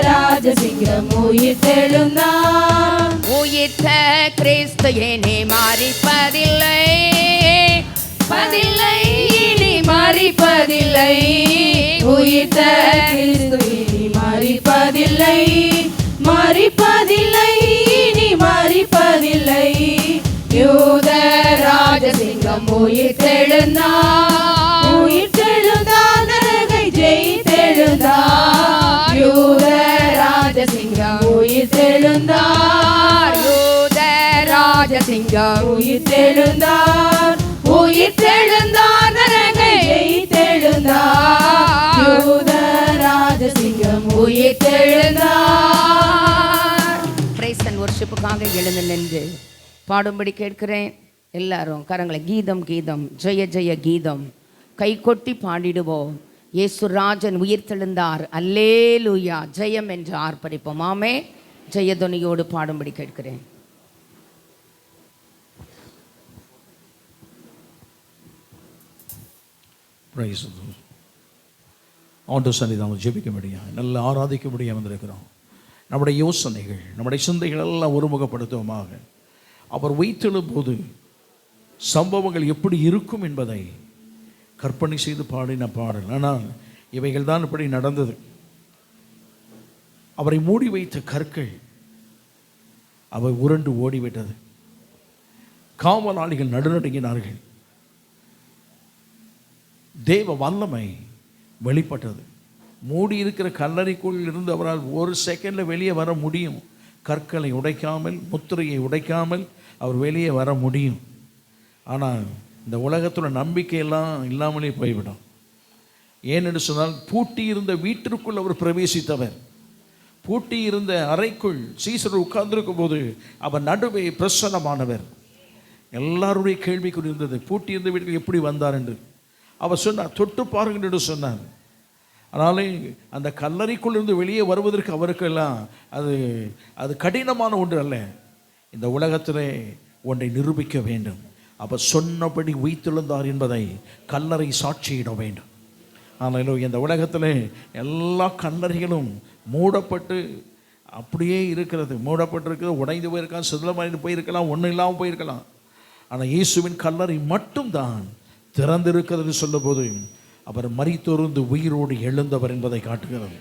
ராஜசிங்கம் உயிர்த்தெழுந்தார். உயிர்த்த கிறிஸ்து இனி மரிப்பதில்லை, பதில்லை, இனி மரிப்பதில்லை. உயிர்த்த கிறிஸ்து இனி மரிப்பதில்லை, மரிப்பதில்லை, இனி மரிப்பதில்லை. யூத ராஜசிங்கம் உயிர்த்தெழுந்தார், உயிர்த்தெழுந்தார், நரகை ஜெயித்தெழுந்தார். யூத ராஜசிங்கம் உயிர்த்தெழுந்தார். யூத ராஜசிங்கம் உயிர்த்தெழுந்தார், உயிர்த்தெழுந்தார், நரகை ஜெயித்தெழுந்தார். யூத ராஜசிங்கம் உயிர்த்தெழுந்தார். பிரைஸ் அண்ட் வொர்ஷிப்புக்காக எழுந்து நின்று பாடும்படி கேட்கிறேன். எல்லாரும் கரங்களை கீதம் கீதம் ஜெய ஜெய கீதம் கை கொட்டி பாடிடுவோம். இயேசுராஜன் உயிர்த்தெழுந்தார், அல்லேலூயா, ஜெயம் என்று ஆர்ப்பரிப்போம். ஆமே. ஜெயதுனியோடு பாடும்படி கேட்கிறேன். ஆண்டவர் சன்னிதானம் ஜெபிக்க முடியும், நல்லா ஆராதிக்க முடியும் வந்திருக்கிறோம். நம்முடைய யோசனைகள், நம்முடைய சிந்தைகள் எல்லாம் ஒருமுகப்படுத்துவோமாக. அவர் உயிர்த்தெழும் போது சம்பவங்கள் எப்படி இருக்கும் என்பதை கற்பனை செய்து பாடின பாடல். ஆனால் இவைகள் தான் இப்படி நடந்தது. அவரை மூடி வைத்த கற்கள் அவை உருண்டு ஓடிவிட்டது. காவலாளிகள் நடுநடுங்கினார்கள். தேவ வல்லமை வெளிப்பட்டது. மூடி இருக்கிற கல்லறைக்குள் இருந்து அவரால் ஒரு செகண்டில் வெளியே வர முடியும். கற்களை உடைக்காமல், முத்திரையை உடைக்காமல் அவர் வெளியே வர முடியும். ஆனால் இந்த உலகத்தில் நம்பிக்கையெல்லாம் இல்லாமலே போய்விடும். ஏனென்று சொன்னால், பூட்டி இருந்த வீட்டிற்குள் அவர் பிரவேசித்தவர். பூட்டி இருந்த அறைக்குள் சீசர் உட்கார்ந்திருக்கும் போது அவர் நடுவே பிரசன்னமானவர். எல்லாருடைய கேள்விக்குள் இருந்தது, பூட்டி இருந்த வீட்டுக்கு எப்படி வந்தார் என்று. அவர் சொன்னார், தொட்டு பாருங்கள் என்று சொன்னார். அதனாலே அந்த கல்லறைக்குள்ளிருந்து வெளியே வருவதற்கு அவருக்கெல்லாம் அது கடினமான ஒன்று அல்ல. இந்த உலகத்திலே ஒன்றை நிரூபிக்க வேண்டும். அவர் சொன்னபடி உயிர்த்தெழுந்தார் என்பதை கல்லறை சாட்சியிட வேண்டும். ஆனால் இந்த உலகத்தில் எல்லா கல்லறைகளும் மூடப்பட்டு அப்படியே இருக்கிறது. மூடப்பட்டிருக்கிறது, உடைந்து போயிருக்கலாம், சிதிலமாயிட்டு போயிருக்கலாம், ஒன்றும் இல்லாமல் போயிருக்கலாம். ஆனால் இயேசுவின் கல்லறை மட்டும்தான் திறந்திருக்கிறது சொல்லும்போது அவர் மரித்தொருந்து உயிரோடு எழுந்தவர் என்பதை காட்டுகிறது.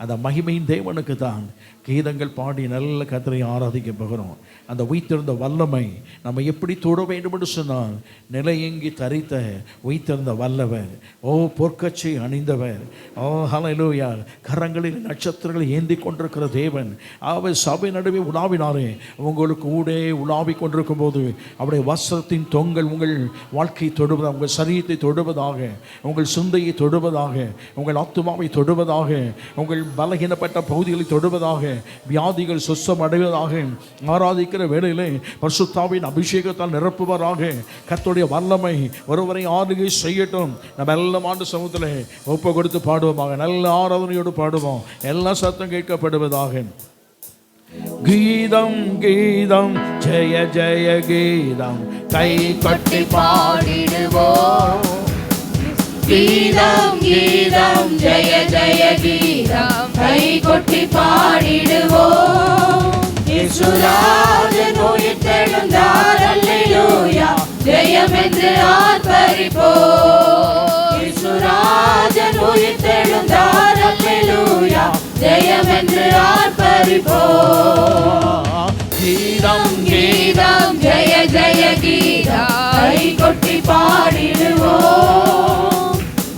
அந்த மகிமையின் தேவனுக்கு தான் கீதங்கள் பாடி நல்ல கர்த்தரை ஆராதிக்க போகிறோம். அந்த உயிர்த்தெழுந்த வல்லமை நம்ம எப்படி தொட வேண்டும் என்று சொன்னால், நிலையங்கி தரித்த உயிர்த்தெழுந்த வல்லவர், ஓ பொற்கச்சை அணிந்தவர், ஓ ஹல்லேலூயா, கரங்களில் நட்சத்திரங்களை ஏந்தி கொண்டிருக்கிற தேவன் அவர் சபை நடுவே உலாவினாரே. உங்களுக்கு ஊடே உலாவி கொண்டிருக்கும் போது அவருடைய வஸ்திரத்தின் தொங்கல் உங்கள் வாழ்க்கையை தொடுவதாக, உங்கள் சரீரத்தை தொடுவதாக, உங்கள் சிந்தையை தொடுவதாக, உங்கள் ஆத்துமாவை தொடுவதாக, உங்கள் பலகீனப்பட்ட பகுதிகளை தொடுவதாக, வியாதிகள் சுத்தம் அடைவதாக. ஆராதிக்கிற வேளையிலே பரிசுத்தாவின் அபிஷேகத்தால் நிரப்புவராக. கர்த்தருடைய வல்லமை ஒருவரை ஆளுகை செய்யட்டும். நம்ம எல்லாம் ஆண்டு சமூகத்தில் ஒப்பு கொடுத்து பாடுவோமாக. நல்ல ஆராதனையோடு பாடுவோம். எல்லா சத்தம் கேட்கப்படுவதாக. கீதம் கீதம் ஜெய ஜெய கீதம் கை கொட்டி பாடிடுவோம். கீதம் கீதம் ஜெய ஜெய கீதம் கை கொட்டி பாடிடுவோம். இயேசுராஜன் உயிர்த்தெழுந்தார், அல்லேலூயா, ஜெயம் என்று ஆர்ப்பரிப்போம். இயேசுராஜன் உயிர்த்தெழுந்தார், அல்லேலூயா, ஜெயம் என்று ஆர்ப்பரிப்போம். கீதம் கீதம் ஜெய ஜெய கீதம் கை கொட்டி பாடிடுவோம்.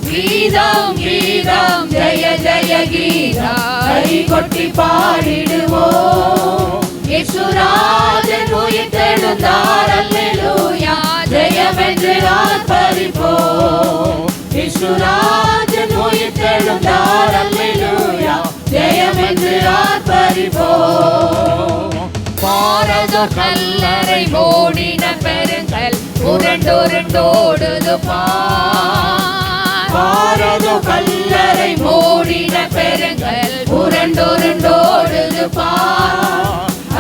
கீதம் கீதம் ஜெய ஜெய கீதம் கை கொட்டி பாடிடுவோம். இயேசுராஜன் உயிர்த்தெழுந்தார், அல்லேலூயா, ஜெயம் என்று ஆர்ப்பரிப்போம். இயேசுராஜன் உயிர்த்தெழுந்தார், அல்லேலூயா, ஜெயம் என்று ஆர்ப்பரிப்போம். பாரத கல்லறை மூடின பெருங்கல் உருண்டோடுது பாரத கல்லறை மூடின பெருங்கல் உருண்டோடுது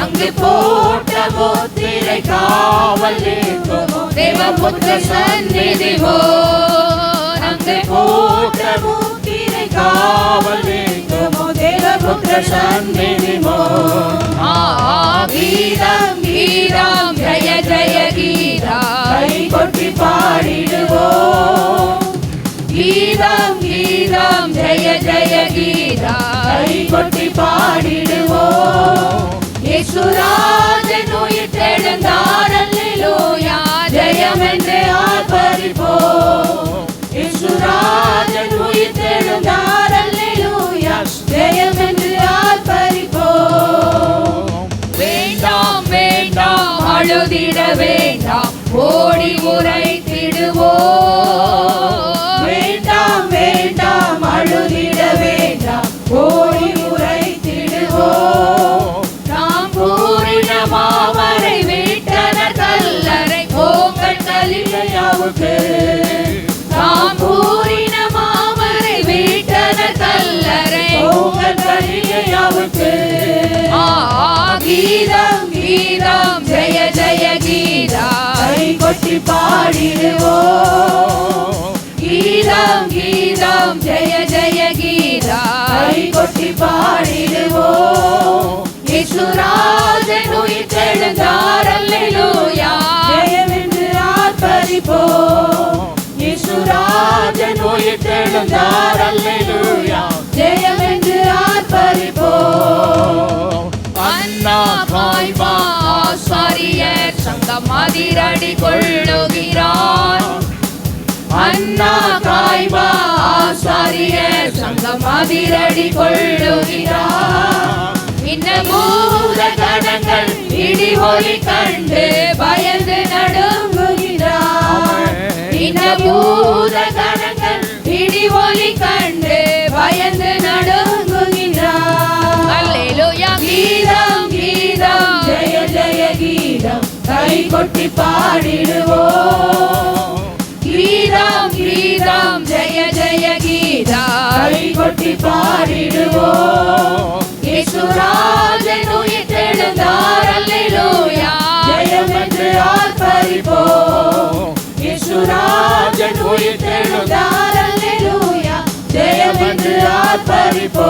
அங்கு போட்ட முத்திரை காவல் நிற்குமோ தேவபுத்திர சந்நிதிமோ. அங்கு போட்ட முத்திரை காவல் நிற்குமோ தேவபுத்திர சந்நிதிமோ. கீதம் கீதம் ஜெய ஜெய கீதம் கை கொட்டி பாடிடுவோம். கீதம் கீதம் ஜெய ஜெய கீதம் கை கொட்டி பாடிடுவோம். இயேசுராஜன் உயிர்த்தெழுந்தார், அல்லேலூயா, ஜெயம் என்று ஆர்ப்பரிப்போம். இயேசுராஜன் உயிர்த்தெழுந்தார், அல்லேலூயா, ஜெயம் என்று ஆர்ப்பரிப்போம். வேண்டாம் வேண்டாம் அழுதிட வேண்டாம், ஓடி உரைத்திடுவோம். வேண்டாம் வேண்டாம் அழுதிட வேண்டாம், ஓடி உரைத்திடுவோம். நாம் பூரின மாமரை வீட்டனர் கல்லறை கொட்டி பாடிடுவோம். கீதம் கீதம் ஜெய ஜெய கீதம் கை கொட்டி பாடிடுவோம். இயேசுராஜன் உயிர்த்தெழுந்தார் அல்லேலூயா ஜெயம் என்று ஆர்ப்பரிப்போம். இயேசுராஜன் உயிர்த்தெழுந்தார் அல்லேலூயா ஜெயம் என்று ஆர்ப்பரிப்போம். அண்ணா காய்பா ஆசாரியர் சங்கம் அதிரடி கொள்ளுகிறார். அண்ணா காய்பா ஆசாரியர் சங்கம் அதிரடி கொள்ளுகிறார். இந்த பூத கணங்கள் இடி ஒலி கண்டு பயந்து நடுங்குகிறார். இந்த பூத கணங்கள் இடி ஒலி கண்டு பயந்து நடுங்குகிறார். அல்லேலூயா கீதம் கீதம் ஜெய ஜெய கீதம் கை கொட்டி பாடிடுவோம். கீதம் கீதம் ஜெய ஜெய கீதா கை கொட்டி பாடிடுவோம். இயேசுராஜன் உயிர்த்தெழுந்தார் அல்லேலூயா ஜெயம் என்று ஆர்ப்பரிப்போம். இயேசுராஜன் உயிர்த்தெழுந்தார் அல்லேலூயா ஜெயம் என்று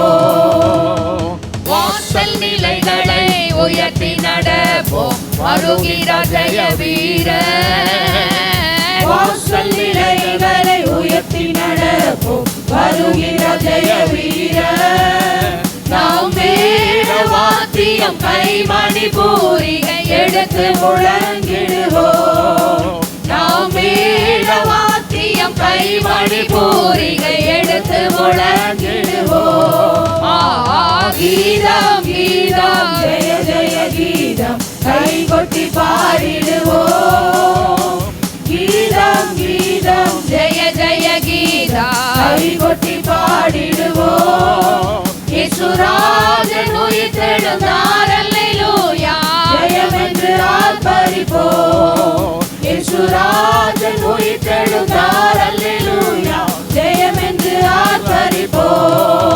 ஆர்ப்பரிப்போம். வாசல் நிலைகளை உயர்த்தி நடப்போம் வருகிறார் ஜெய வீரர். வாசல் நிலைகளை உயர்த்தி நடப்போம் வருகிற ஜெய வீரர். நாம் வேத வாத்தியம் கைமணி பூரிகை எடுத்து முழங்கிடுவோம். நாம் வேத வாத்தியம் கைமணி பூரிகை எடுத்து முழங்கிடுவோம். கீதம் கீதம் ஜெய ஜெய கீதம் கை கொட்டி பாடிடுவோம். கீதம் கீதம் ஜெய ஜெய கீதா கை கொட்டி பாடிடுவோம். இயேசுராஜன் உயிர்த்தெழுந்தார் அல்லேலூயா ஜெயம் என்று ஆர்ப்பரிப்போம். இயேசுராஜன் உயிர்த்தெழுந்தார் அல்லேலூயா ஜெயம் என்று ஆர்ப்பரிப்போம்.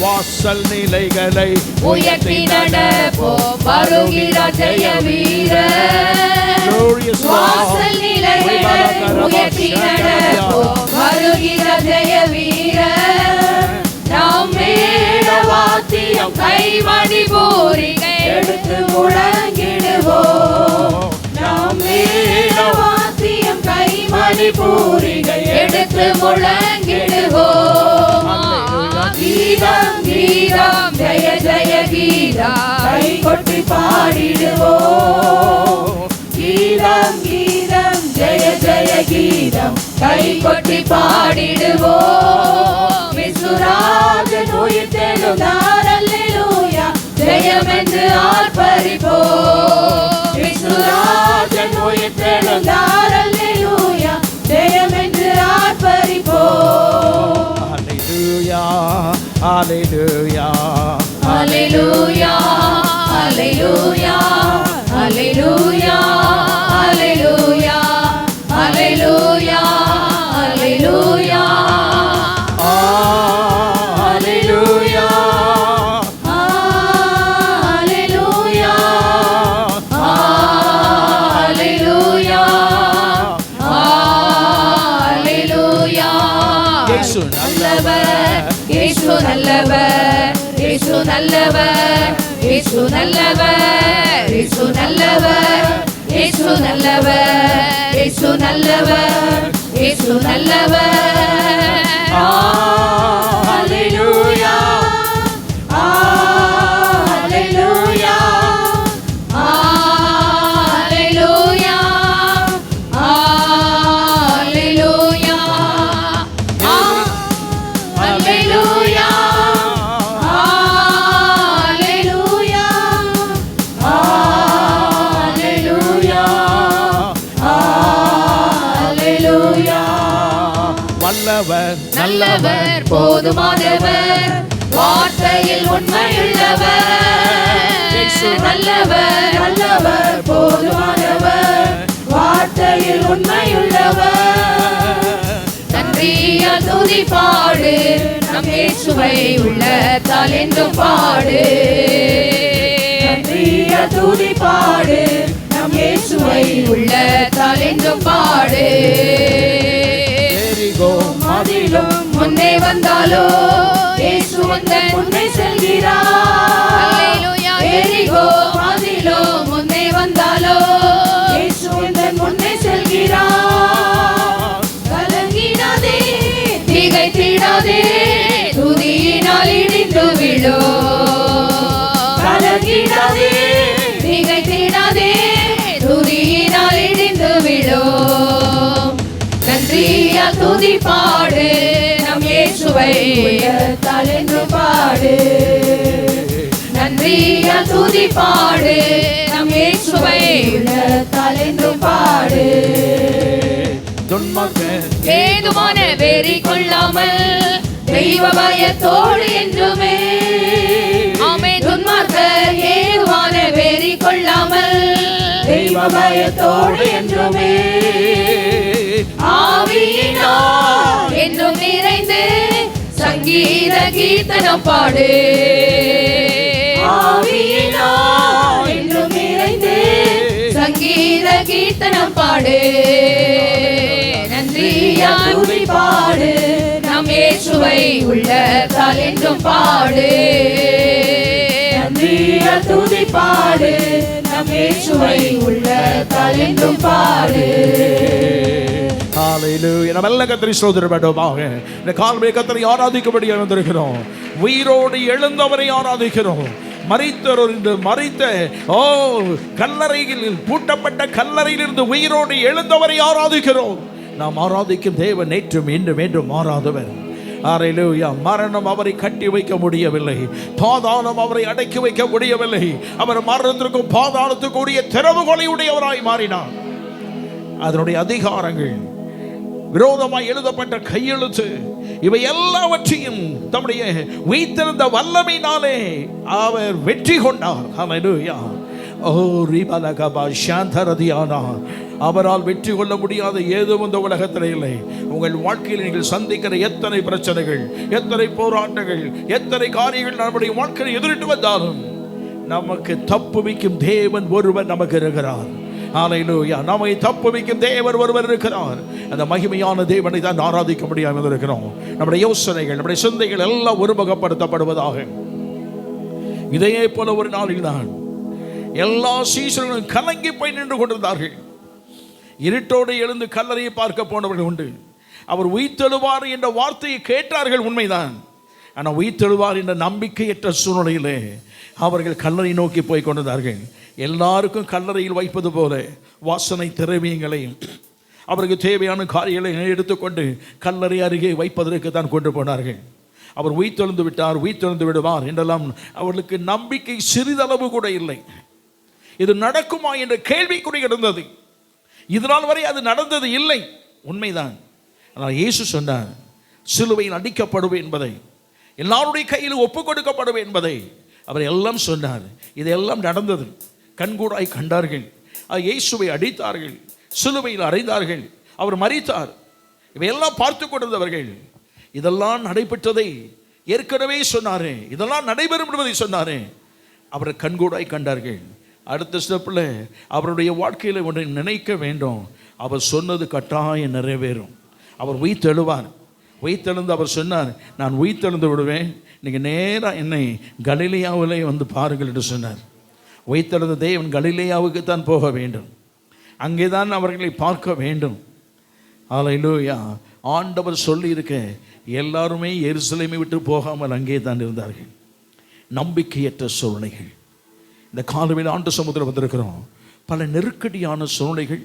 வாசல் நிலைகளை உயர்த்தி நடப்போம் வருகிறார் ஜெய வீரர். glorious வாசல் நிலைகளை உயர்த்தி நடப்போம் வருகிறார் ஜெய வீரர். நாம் வேத வாத்தியம் கைமணி பூரிகை எடுத்து முழங்கிடுவோம். நாம் வேத வாத்தியம் கைமணி பூரிகை எடுத்து முழங்கிடுவோம். கீதம் கீதம் ஜெய ஜெய கீதா கை கொட்டி பாடிடுவோம். கீதம் கீதம் ஜெய ஜெய கீதம் கை கொட்டி பாடிடுவோம். இயேசுராஜன் உயிர்த்தெழுந்தார் அல்லேலூயா ஜெயம் என்று ஆர்ப்பரிப்போம். இயேசுராஜன் உயிர்த்தெழுந்தார் அல்லேலூயா ஜெயம் என்று ஆர்ப்பரிப்போம். Hallelujah, அல்லேலூயா hallelujah, அல்லேலூயா அல்லேலூயா அல்லேலூயா அல்லேலூயா அல்லேலூயா hallelujah, Hallelujah. அல்லேலூயா அல்லேலூயா இயேசு நல்லவர், இயேசு நல்லவர் இயேசு நல்லவர் இயேசு நல்லவர் இயேசு நல்லவர் இயேசு நல்லவர் இயேசு நல்லவர் இயேசு நல்லவர் hallelujah, Hallelujah. அல்லேலூயா அல்லேலூயா அல்லேலூயா Hallelujah. Hallelujah. Hallelujah. வல்லவர் நல்லவர் போதுமானவர் வார்த்தையில் உண்மையுள்ளவர் நல்லவர் நல்லவர் போதுமானவர் வார்த்தையில் உண்மையுள்ளவர் நன்றிய துதி பாடு நம் இயேசுவை உள்ளத்தால் என்றும் பாடு நன்றிய துதி பாடு நம் நம் இயேசுவை உள்ளத்தால் என்றும் பாடு. எரிகோ மாதிலும் முன்னே வந்தாலோ இயேசு உந்தன் முன்னே செல்கிறார். எரிகோ மாதிலும் முன்னே வந்தாலோ இயேசு உந்தன் முன்னே செல்கிறார். கலங்கிடாதே, திகைத்திடாதே, துதியினால் இடிந்து விழோ. கலங்கிடாதே, திகைத்திடாதே, துதியினால் இடிந்து விழோ. நன்றியால் துதி பாடு, நம் இயேசுவை உள்ளத்தால் என்று பாடு. நன்றியால் துதி பாடு, நம் இயேசுவை உள்ளத்தால் என்று பாடு. ஏதுமான வெறி கொள்ளாமல் தெய்வ பயத்தோடு என்றுமே. ஆமே, துன்மார்க்கர் ஏதுமான வெறி கொள்ளாமல் தெய்வ பயத்தோடு என்றுமே. ஆவியினால் என்றும் நிறைந்து சங்கீத கீர்த்தனம் பாடு. ஆவியினால் என்றும் நிறைந்து சங்கீத கீர்த்தனம் பாடு. நன்றியால் துதி பாடு, நம் இயேசுவை உள்ளத்தால் என்றும் பாடு. நன்றியால் துதி பாடு, நம் இயேசுவை உள்ளத்தால் என்றும் பாடு. ஹalleluya. நம்ம எல்லாம் கர்த்தரை ஸ்தோத்திரப்படுவோமாக. இந்த காலையிலே கர்த்தரை ஆராதிக்கும்படி வந்திருக்கிறோம். உயிரோடு எழுந்தவரை ஆராதிக்கிறோம். மரித்த கல்லறையில் பூட்டப்பட்ட கல்லறையிலிருந்து உயிரோடு எழுந்தவரை ஆராதிக்கிறோம். நாம் ஆராதிக்கும் தேவன் நேற்றும் இன்றும் என்றும் மாறாதவர். ஹalleluya. மரணம் அவரை கட்டி வைக்க முடியவில்லை, பாதாளம் அவரை அடக்கி வைக்க முடியவில்லை. அவர் மரணத்திற்கும் பாதாளத்துக்கும் உரிய திறவுகோலை உடையவராய் மாறினார். அதனுடைய அதிகாரங்கள், விரோதமாய் எழுதப்பட்ட கையெழுத்து, இவை எல்லாவற்றையும் தம்முடைய உயிர்த்தெழுந்த வல்லமையினாலே அவர் வெற்றி கொண்டார். ஹல்லேலூயா. ஓ ரிபலகபா சாந்தரதியானா. அவரால் வெற்றி கொள்ள முடியாத ஏதும் இந்த உலகத்தில் இல்லை. உங்கள் வாழ்க்கையில் நீங்கள் சந்திக்கிற எத்தனை பிரச்சனைகள், எத்தனை போராட்டங்கள், எத்தனை காரியங்கள் நம்முடைய வாழ்க்கையில் எதிரிட்டு வந்தாலும் நமக்கு தப்புவிக்கும் தேவன் ஒருவர் நமக்கு இருக்கிறார். ஹல்லேலூயா. நம்மை தப்புவிக்கும் தேவன் ஒருவர் இருக்கிறார். அந்த மகிமையான தேவனை தான் ஆராதிக்க முடியாமல் இருக்கிறோம். நம்முடைய யோசனைகள், நம்முடைய சிந்தைகள் எல்லாம் ஒருமுகப்படுத்தப்படுவதாக. இதே போல ஒரு நாளில் தான் எல்லா சீஷர்களும் கலங்கி போய் நின்று கொண்டிருந்தார்கள். இருட்டோடு எழுந்து கல்லறையை பார்க்க போனவர்கள் உண்டு. அவர் உயிர்த்தெழுவார் என்ற வார்த்தையை கேட்டார்கள், உண்மைதான். ஆனால் உயிர்த்தெழுவார் என்ற நம்பிக்கையற்ற சூழ்நிலையிலே அவர்கள் கல்லறை நோக்கி போய் கொண்டிருந்தார்கள். எல்லாருக்கும் கல்லறையில் வைப்பது போல வாசனை திரவியங்களையும் அவருக்கு தேவையான காரியங்களை எடுத்துக்கொண்டு கல்லறை அருகே வைப்பதற்கு தான் கொண்டு போனார்கள். அவர் உயிர்த்தெழுந்து விட்டார், உயிர்த்தெழுந்து விடுவார் என்றெல்லாம் அவர்களுக்கு நம்பிக்கை சிறிதளவு கூட இல்லை. இது நடக்குமா என்ற கேள்விக்குறி இருந்தது. இதனால் வரை அது நடந்தது இல்லை, உண்மைதான். ஆனால் இயேசு சொன்னார், சிலுவையில் அடிக்கப்படுவேன் என்பதை, எல்லாருடைய கையில் ஒப்பு கொடுக்கப்படுவேன் என்பதை அவர் எல்லாம் சொன்னார். இதெல்லாம் நடந்தது. கண்கூடாய் கண்டார்கள். இயேசுவை அடித்தார்கள், சிலுவையில் அறைந்தார்கள், அவர் மரித்தார். இவையெல்லாம் பார்த்து கொண்டிருந்தவர்கள் இதெல்லாம் நடைபெற்றதை ஏற்கனவே சொன்னாரே, இதெல்லாம் நடைபெறும் என்பதை சொன்னாரே, அவரை கண்கூடாய் கண்டார்கள். அடுத்த ஸ்டெப்பில் அவருடைய வாழ்க்கையில் ஒன்றை நினைக்க வேண்டும். அவர் சொன்னது கட்டாயம் நிறைவேறும். அவர் உயிர்த்தெழுவார். உயிர்த்தெழுந்து அவர் சொன்னார், நான் உயிர்த்தெழுந்து விடுவேன், நீங்கள் நேராக என்னை கலிலேயாவிலே வந்து பாருங்கள் என்று சொன்னார். உயிர்த்தெழுந்த தேவன் கலிலேயாவுக்கு தான் போக வேண்டும், அங்கே தான் அவர்களை பார்க்க வேண்டும். ஹல்லேலூயா. ஆண்டவர் சொல்லியிருக்க எல்லாருமே எருசலேமை விட்டு போகாமல் அங்கே தான் இருந்தார்கள். நம்பிக்கையற்ற சூழ்நிலைகள். இந்த காலவில் ஆண்டு சமுத்திரம் வந்திருக்கிறோம். பல நெருக்கடியான சூழ்நிலைகள்,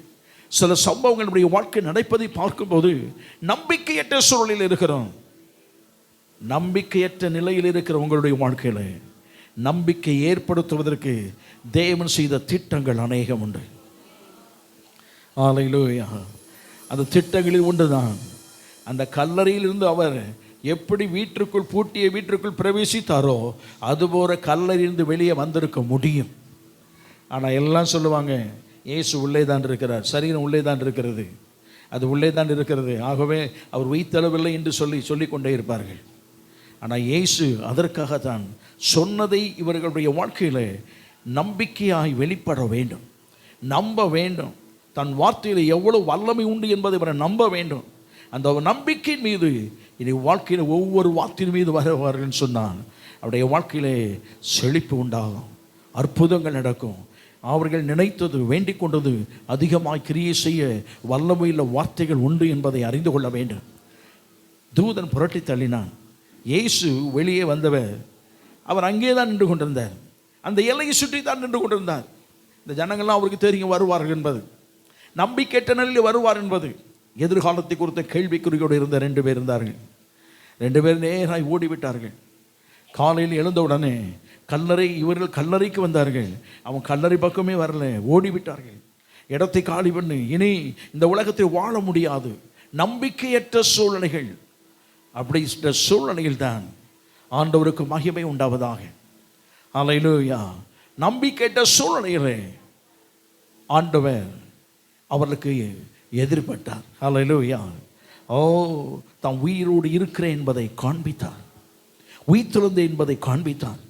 சில சம்பவங்களுடைய வாழ்க்கை நடப்பதை பார்க்கும்போது நம்பிக்கையற்ற சூழலில் இருக்கிறோம். நம்பிக்கையற்ற நிலையில் இருக்கிற உங்களுடைய வாழ்க்கையில் நம்பிக்கை ஏற்படுத்துவதற்கு தேவன் செய்த திட்டங்கள் அநேகம் உண்டு. ஹல்லேலூயா. அந்த திட்டங்களில் ஒன்றுதான், அந்த கல்லறையிலிருந்து அவர் எப்படி வீட்டிற்குள் பூட்டிய வீட்டிற்குள் பிரவேசித்தாரோ அதுபோல கல்லறையிலிருந்து வெளியே வந்திருக்க முடியும். ஆனால் எல்லாம் சொல்லுவாங்க, இயேசு உள்ளே தான் இருக்கிறார், சரீரம் உள்ளே தான் இருக்கிறது, அது உள்ளே தான் இருக்கிறது, ஆகவே அவர் உயிர்த்தெழவில்லை என்று சொல்லி கொண்டே இருப்பார்கள். ஆனால் இயேசு அதற்காகத்தான் சொன்னதை இவர்களுடைய வாழ்க்கையில் நம்பிக்கையாய் வெளிப்பட வேண்டும். நம்ப வேண்டும். தன் வார்த்தையில் எவ்வளவு வல்லமை உண்டு என்பதை அவரை நம்ப வேண்டும். அந்த நம்பிக்கையின் மீது இனி வாழ்க்கையில் ஒவ்வொரு வார்த்தையின் மீது வருவார்கள் சொன்னான். அவருடைய வாழ்க்கையிலே செழிப்பு உண்டாகும், அற்புதங்கள் நடக்கும். அவர்கள் நினைத்தது வேண்டிக் கொண்டது அதிகமாக கிரியை செய்ய வல்லமையுள்ள வார்த்தைகள் உண்டு என்பதை அறிந்து கொள்ள வேண்டும். தூதன் புரட்டி தள்ளினான். இயேசு வெளியே வந்தவர் அவர் அங்கே தான் நின்று கொண்டிருந்தார். அந்த எல்லையை சுற்றி தான் நின்று கொண்டிருந்தார். இந்த ஜனங்கள்லாம் அவருக்கு தெரியும் வருவார்கள் என்பது, நம்பிக்கையற்ற நிலையில் வருவார் என்பது. எதிர்காலத்தை குறித்த கேள்விக்குறியோடு இருந்த 2 பேர் இருந்தார்கள். 2 பேர் நேராக ஓடிவிட்டார்கள். காலையில் எழுந்தவுடனே இவர்கள் கல்லறைக்கு வந்தார்கள். அவன் கல்லறை பக்கமே வரல, ஓடிவிட்டார்கள். இடத்தை காலி பண்ணு, இனி இந்த உலகத்தை வாழ முடியாது. நம்பிக்கையற்ற சூழ்நிலைகள். அப்படின்ற சூழ்நிலையில் தான் ஆண்டவருக்கு மகிமை உண்டாவதாக. அல்லேலூயா. நம்பிக்கையற்ற சூழ்நிலையிலே ஆண்டவர் அவர்களுக்கு எதிர்பட்டார். அல்லேலூயா. தாம் உயிரோடு இருக்கிறேன் என்பதை காண்பித்தார், உயிர்த்தெழுந்தேன் என்பதை காண்பித்தார்.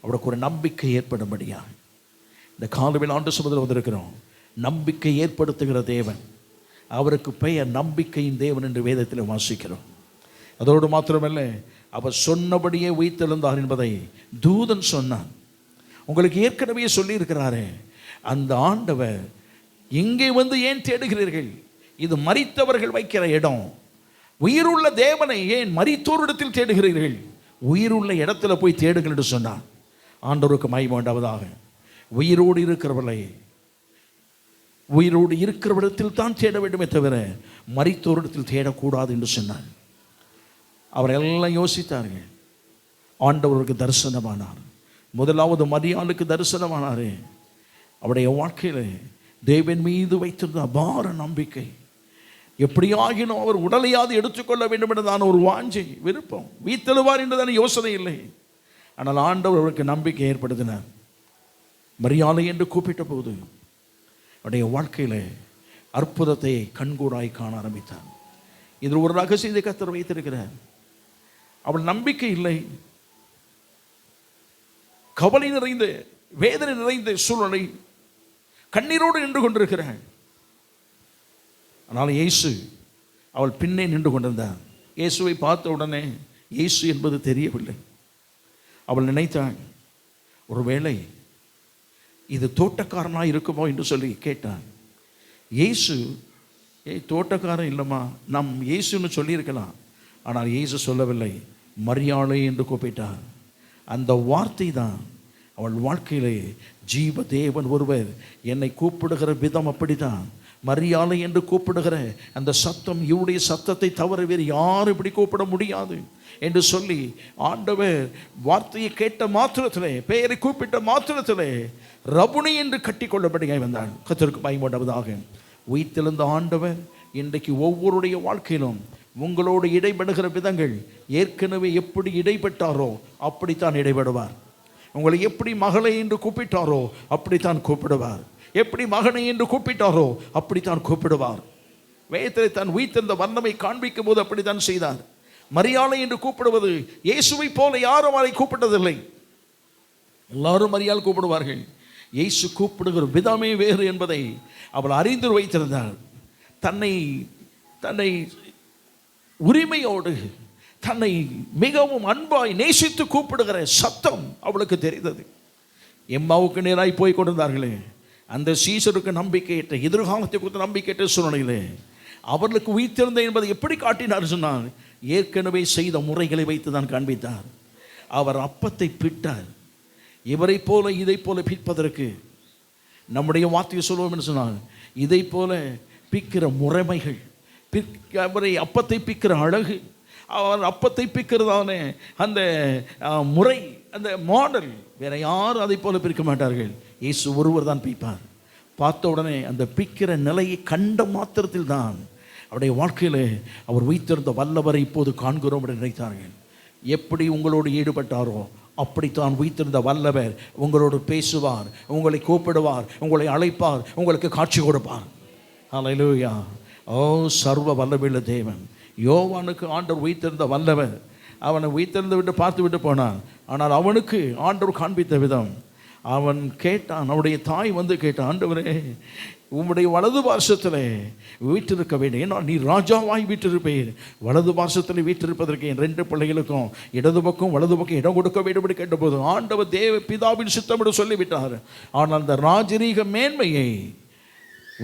அவருக்கு ஒரு நம்பிக்கை ஏற்படும்படியாக இந்த காலவில் ஆண்டு சுமதில் வந்திருக்கிறோம். நம்பிக்கை ஏற்படுத்துகிற தேவன், அவருக்கு பெயர் நம்பிக்கையின் தேவன் என்று வேதத்தில் வாசிக்கிறோம். அதோடு மாத்திரமல்ல, அவர் சொன்னபடியே உயிர்த்தெழுந்தார் என்பதை தூதன் சொன்னான். உங்களுக்கு ஏற்கனவே சொல்லியிருக்கிறாரே, அந்த ஆண்டவர் இங்கே வந்து ஏன் தேடுகிறீர்கள்? இது மரித்தவர்கள் வைக்கிற இடம். உயிருள்ள தேவனை ஏன் மரித்தோரிடத்தில் தேடுகிறீர்கள்? உயிருள்ள இடத்துல போய் தேடுங்கள் என்று சொன்னான். ஆண்டவருக்கு மகிமை உண்டாவதாக. உயிரோடு இருக்கிறவரிடத்தில் தான் தேட வேண்டுமே தவிர மரித்தோரிடத்தில் தேடக்கூடாது என்று சொன்னார். அவரெல்லாம் யோசித்தார்கள். ஆண்டவருக்கு தரிசனமானார். முதலாவது மரியாளுக்கு தரிசனமானார். அவருடைய வாழ்க்கையில் தேவன் மீது வைத்திருந்த அபார நம்பிக்கை. எப்படியாகினும் அவர் உடலையாவது எடுத்துக்கொள்ள வேண்டும் என்றதான ஒரு வாஞ்சை, விருப்பம். வீத்தெழுவார் என்றதான யோசனை இல்லை. ஆனால் ஆண்டவர் அவருக்கு நம்பிக்கை ஏற்படுத்தினார். மரியாதை என்று கூப்பிட்ட போது அவருடைய வாழ்க்கையில் அற்புதத்தை கண்கூடாய் காண ஆரம்பித்தார். இதில் ஒரு ரகசியத்தை கர்த்தர் வைத்திருக்கிறார். அவள் நம்பிக்கை இல்லை, கவலை நிறைந்த வேதனை நிறைந்த சூழ்நிலை, கண்ணீரோடு நின்று கொண்டிருக்கிறாள். ஆனால் இயேசு அவள் பின்னே நின்று கொண்டிருந்தார். இயேசுவை பார்த்த உடனே இயேசு என்பது தெரியவில்லை. அவள் நினைத்தாள், ஒருவேளை இது தோட்டக்காரனாக இருக்குமோ என்று சொல்லி கேட்டான். இயேசு தோட்டக்காரன் இல்லைம்மா, நம் இயேசுன்னு சொல்லியிருக்கலாம். ஆனால் இயேசு சொல்லவில்லை, மரியாளை என்று கூப்பிட்டார். அந்த வார்த்தை தான் அவள் வாழ்க்கையிலே ஜீவ தேவன் ஒருவர் என்னை கூப்பிடுகிற விதம் அப்படித்தான். மரியாதை என்று கூப்பிடுகிற அந்த சத்தம் இவருடைய சத்தத்தை தவிர வேறு யாரும் இப்படி கூப்பிட முடியாது என்று சொல்லி ஆண்டவர் வார்த்தையை கேட்ட மாத்திரத்திலே, பெயரை கூப்பிட்ட மாத்திரத்திலே ரபுனி என்று கட்டிக்கொள்ளபடியாய் வந்தாள். கர்த்தருக்கு மகிமை உண்டாவதாக. உயிர்த்தெழுந்த ஆண்டவர் இன்றைக்கு ஒவ்வொருடைய வாழ்க்கையிலும் உங்களோடு இடைபடுகிற விதங்கள் ஏற்கனவே எப்படி இடைப்பட்டாரோ அப்படித்தான் இடைபடுவார். உங்களை எப்படி மகளை என்று கூப்பிட்டாரோ அப்படித்தான் கூப்பிடுவார். எப்படி மகனை என்று கூப்பிட்டாரோ அப்படித்தான் கூப்பிடுவார். வேதத்தில் தான் உயிர்த்தெழுந்த வல்லமை காண்பிக்கும் போது அப்படித்தான் செய்தார். மரியாதை என்று கூப்பிடுவது இயேசுவை போல யாரும் அவரை கூப்பிட்டதில்லை. எல்லாரும் மரியாதை கூப்பிடுவார்கள். இயேசு கூப்பிடுகிற விதமே வேறு என்பதை அவள் அறிந்து வைத்திருந்தாள். தன்னை உரிமையோடு, தன்னை மிகவும் அன்பாய் நேசித்து கூப்பிடுகிற சத்தம் அவளுக்கு தெரிந்தது. எம்மாவுக்கு நேராய் போய் கொண்டிருந்தார்களே, அந்த சீசருக்கு நம்பிக்கையற்ற, எதிர்காலத்தை குறித்த நம்பிக்கையற்ற சூழ்நிலையிலே அவர்களுக்கு உயிர்த்தெழுந்த என்பதை எப்படி காட்டினார் சொன்னால், ஏற்கனவே செய்த முறைகளை வைத்து தான் காண்பித்தார். அவர் அப்பத்தை பிட்டார். இவரை போல இதை போல பிற்பதற்கு நம்முடைய வார்த்தையை சொல்லுவோம் என்று சொன்னால், இதை போல பிக்கிற முறைமைகள், அவரை அப்பத்தை பிக்கிற அழகு, அவர் அப்பத்தை பிக்கிறதான அந்த முறை, அந்த மாடல் வேற யாரும் அதை போல பிரிக்க மாட்டார்கள். இயேசு ஒருவர் தான் பிய்ப்பார். பார்த்த உடனே அந்த பிக்கிற நிலையை கண்ட மாத்திரத்தில் தான் அவருடைய வாழ்க்கையில் அவர் வைத்திருந்த வல்லவரை இப்போது காண்கிறோம் என்று நினைத்தார்கள். எப்படி உங்களோடு ஈடுபட்டாரோ அப்படித்தான் வைத்திருந்த வல்லவர் உங்களோடு பேசுவார், உங்களை கூப்பிடுவார், உங்களை அழைப்பார், உங்களுக்கு காட்சி கொடுப்பார். அல்லேலூயா. ஓ சர்வ வல்லமையுள்ள தேவன். யோவானுக்கு ஆண்டவர் வைத்திருந்த வல்லவர். அவனை வைத்திருந்து விட்டு பார்த்து விட்டு போனான். ஆனால் அவனுக்கு ஆண்டவர் காண்பித்த விதம், அவன் கேட்டான், அவனுடைய தாய் வந்து கேட்டான், ஆண்டவரே உம்முடைய வலது பார்சத்தில் வீற்றிருக்க வேண்டும், ஏன்னா நீ ராஜாவாய் வீற்றிருப்பேன், வலது பார்சத்தில் வீற்றிருப்பதற்கு என் 2 பிள்ளைகளுக்கும் இடது பக்கம் வலது பக்கம் இடம் கொடுக்க வேண்டும் என்று கேட்டபோது ஆண்டவர் தேவ பிதாவின் சித்தம் என்று சொல்லிவிட்டார். ஆனால் அந்த ராஜரீக மேன்மையை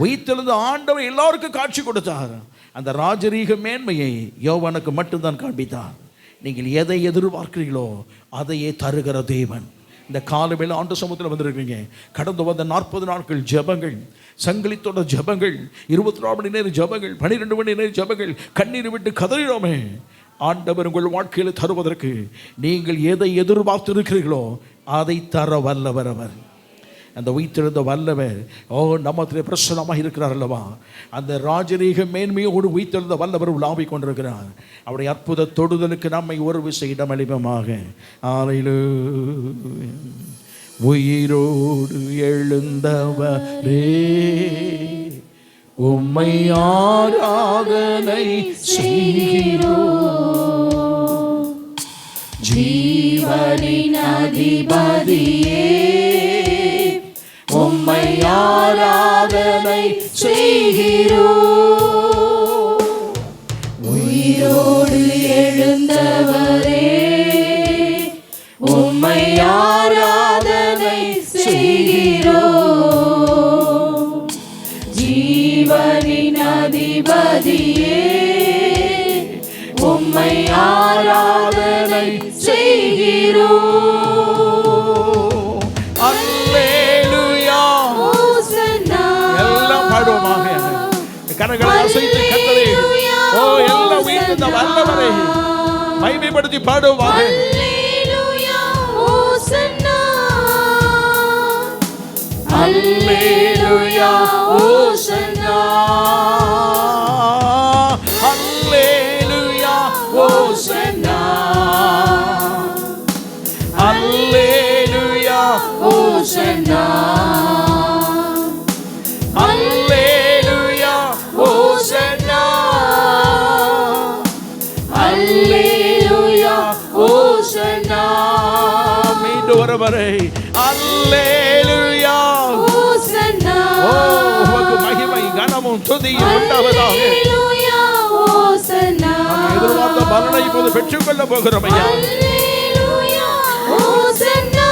வைத்திருந்த ஆண்டவர் எல்லாருக்கும் காட்சி கொடுத்தார். அந்த ராஜரீக மேன்மையை யோவானுக்கு மட்டும்தான் காண்பித்தார். நீங்கள் எதை எதிர்பார்க்கிறீர்களோ அதையே தருகிற தேவன். இந்த காலவேளை ஆண்டு சமூகத்தில் வந்திருக்கீங்க. கடந்து வந்த 40 நாட்கள் ஜெபங்கள், சங்கிலித்தோட ஜெபங்கள், 24 மணி நேரம் ஜெபங்கள், 12 மணி நேரம் ஜெபங்கள், கண்ணீர் விட்டு கதறினோமே. ஆண்டவர் உங்கள் வாழ்க்கையில் தருவதற்கு நீங்கள் எதை எதிர்பார்த்து இருக்கிறீர்களோ அதை தர வல்லவர் அவர். அந்த உயிர்த்தெழுந்த வல்லவர் நம்மத்திலே பிரசன்னமாக இருக்கிறார் அல்லவா? அந்த ராஜரீக மேன்மையோடு உயிர்த்தெழுந்த வல்லவர் உலாவிக் கொண்டிருக்கிறார். அவருடைய அற்புத தொடுதலுக்கு நம்மை ஒரு விசை இடமளிப்பமாக. உயிரோடு எழுந்தவரே உம்மை ஆராதனை செய்கிறோம், ஜீவனின் அதிபதியே உம்மை ஆராதனை செய்கிறோம். உயிரோடு எழுந்தவரே உம்மை ஆராதனை செய்கிறோம், ஜீவனின் அதிபதியே உம்மை ஆராதனை செய்கிறோம். கரங்களை அசைத்து கர்த்தரே, ஓ எல்லா உயிர்த்தெழுந்த வல்லவரே மகிமைப்படுத்தி பாடுவாங்க. அல்லேலூயா ஹோசன்னா, அல்லேலூயா ஹோசன்னா, அல்லேலூயா ஹோசன்னா, அல்லேலூயா ஹோசன்னா, அல்லேலூயா ஹோசன்னா. ஓ உமக்கு மகிமை கனமும் துதியும் உண்டாவதாக. அல்லேலூயா ஹோசன்னா. நாம் எதிர்பார்த்த பலனை இப்போது பெற்றுக்கொள்ள போகிறோம் ஐயா. அல்லேலூயா ஹோசன்னா,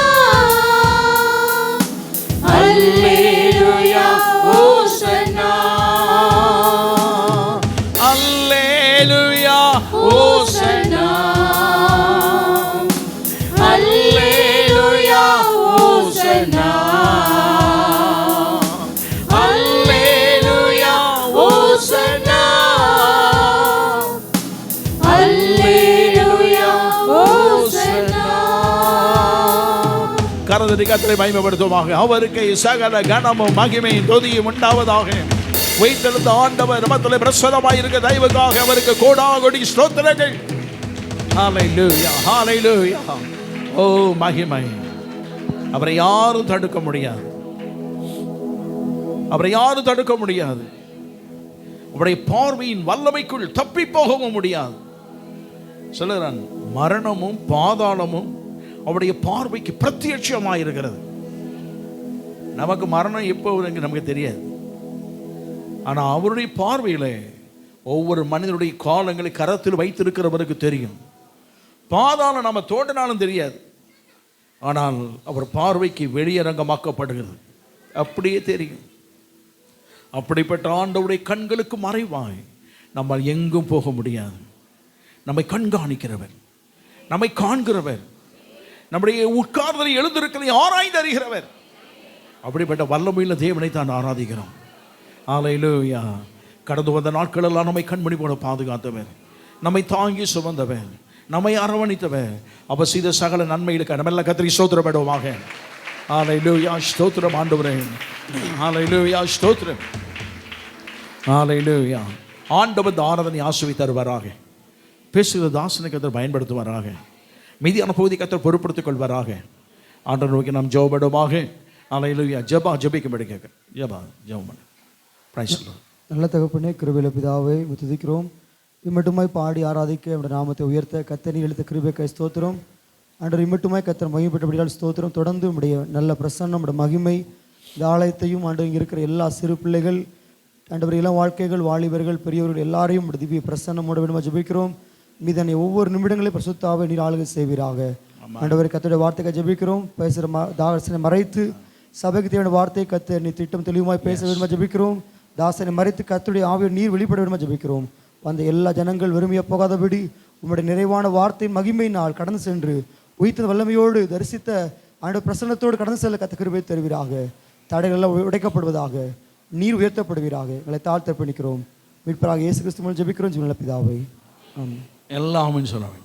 அல்லேலூயா ஹோசன்னா, அல்லேலூயா ஹோசன்னா, அல்லேலூயா ஹோசன்னா, அல்லேலூயா ஹோசன்னா, அல்லேலூயா ஹோசன்னா. கரதடி கர்த்தரை மகிமைப்படுத்துவோமாக. அவருக்கு சகல கனமும் மகிமையும் துதியும் உண்டாவதாக. வைத்தெழுந்த ஆண்டவர் நமத்திலே பிரசன்னமாய் இருக்க தயவுக்காக அவருக்கு கோடாகோடி ஸ்தோத்திரங்கள். ஹல்லேலூயா ஹல்லேலூயா. ஓ மகிமை. அவரை யாரும் தடுக்க முடியாது, அவரை யாரும் தடுக்க முடியாது. அவருடைய பார்வையின் வல்லமைக்குள் தப்பி போகவும் முடியாது. சொல்லுறான், மரணமும் பாதாளமும் அவருடைய பார்வைக்கு பிரத்யட்சமாக இருக்கிறது. நமக்கு மரணம் எப்போ நமக்கு தெரியாது. ஆனால் அவருடைய பார்வையில் ஒவ்வொரு மனிதனுடைய காலங்களை கரத்தில் வைத்திருக்கிறவருக்கு தெரியும். பாதாளம் நம்ம தோண்டினாலும் தெரியாது, ஆனால் அவர் பார்வைக்கு வெளியரங்கமாக்கப்படுகிறது, அப்படியே தெரியும். அப்படிப்பட்ட ஆண்டவருடைய கண்களுக்கு மறைவாய் நம்ம எங்கும் போக முடியாது. நம்மை கண்காணிக்கிறவர், நம்மை காண்கிறவர், நம்முடைய உட்கார்தலை எழுந்திருக்கிறதை ஆராய்ந்து அறிகிறவர். அப்படிப்பட்ட வல்லமையுள்ள தேவனை தான் ஆராதிக்கிறோம். ஹல்லேலூயா. கடந்து வந்த நாட்களெல்லாம் நம்மை கண்மணி போல பாதுகாத்தவர், நம்மை தாங்கி சுமந்தவர், நம்மை அரவணைத்தவர், அவர் செய்த சகல நன்மைகளுக்கு நம்மெல்லாம் கத்திரி ஸ்தோத்திரப்படுவோமாக. ஹல்லேலூயா. ஸ்தோத்திரம் ஆண்டவரே. ஹல்லேலூயா. ஸ்தோத்திரம். ஹல்லேலூயா. ஆண்டவர் ஆராதனை ஆசீர்வதித்து தருவாராக. பேசுகிற தாசனை கத்தர் பயன்படுத்துவாராக. மீதியான பகுதி கத்தர் பொறுப்படுத்திக் கொள்வாராக. ஆண்டவர் நோக்கி நாம் ஜெபப்படுவோமாக. ஹல்லேலூயா. ஜெபிக்கும்படி கேட்க ஜெபம் பண்ணு. Praise the Lord. நல்ல தகப்பனே, கிருபையுள்ள பிதாவே, துதிக்கிறோம். இம்மட்டுமாய் பாடி ஆராதிக்க நம்முடைய நாமத்தை உயர்த்த கர்த்தர் நீர் அளித்த கிருபைக்காய் ஸ்தோத்திரம். ஆண்டவர் இம்மட்டுமாய் கர்த்தர் மகிமைப்பட்டபடியால் ஸ்தோத்திரம். தொடர்ந்து உடைய நல்ல பிரசன்னம், உடைய மகிமை இந்த ஆலயத்தையும் ஆண்டு இங்கே இருக்கிற எல்லா சிறு பிள்ளைகள், ஆண்டவர் இளம் வாழ்க்கைகள், வாலிபர்கள், பெரியவர்கள் எல்லாரையும் உடைய திவ்ய பிரசன்னமோட வேணுமா ஜெபிக்கிறோம். மீதான ஒவ்வொரு நிமிடங்களையும் பரிசுத்தாவே நீர் ஆளுகை செய்வீராக. ஆண்டவர் கர்த்தருடைய வார்த்தையை ஜெபிக்கிறோம். பேசுகிற தாசனை மறைத்து சபைக்கு தேவையான வார்த்தையை கர்த்தர் நீ திட்டம் தெளிவாய் பேச வேணுமா ஜெபிக்கிறோம். தாசனை மறைத்து கர்த்தருடைய ஆவியை நீர் வெளிப்பட வேணுமா ஜெபிக்கிறோம். அந்த எல்லா ஜனங்கள் வெறுமையாக போகாதபடி உம்முடைய நிறைவான வார்த்தையின் மகிமையினால் கடந்து சென்று உயிர்த்த வல்லமையோடு தரிசித்த ஆண்டவர் பிரசன்னத்தோடு கடந்து செல்ல கர்த்தர் கிருபை தருவீராக. தடைகள் எல்லாம் உடைக்கப்படுவதாக, நீர் உயர்த்தப்படுவீராக. எங்களை தாழ்த்தப்பணிக்கிறோம். மீட்பராக இயேசு கிறிஸ்து மூலம் ஜெபிக்கிறோம். ஜீவனுள்ள பிதாவே, ஆமென். எல்லாமே சொல்லுவாங்க.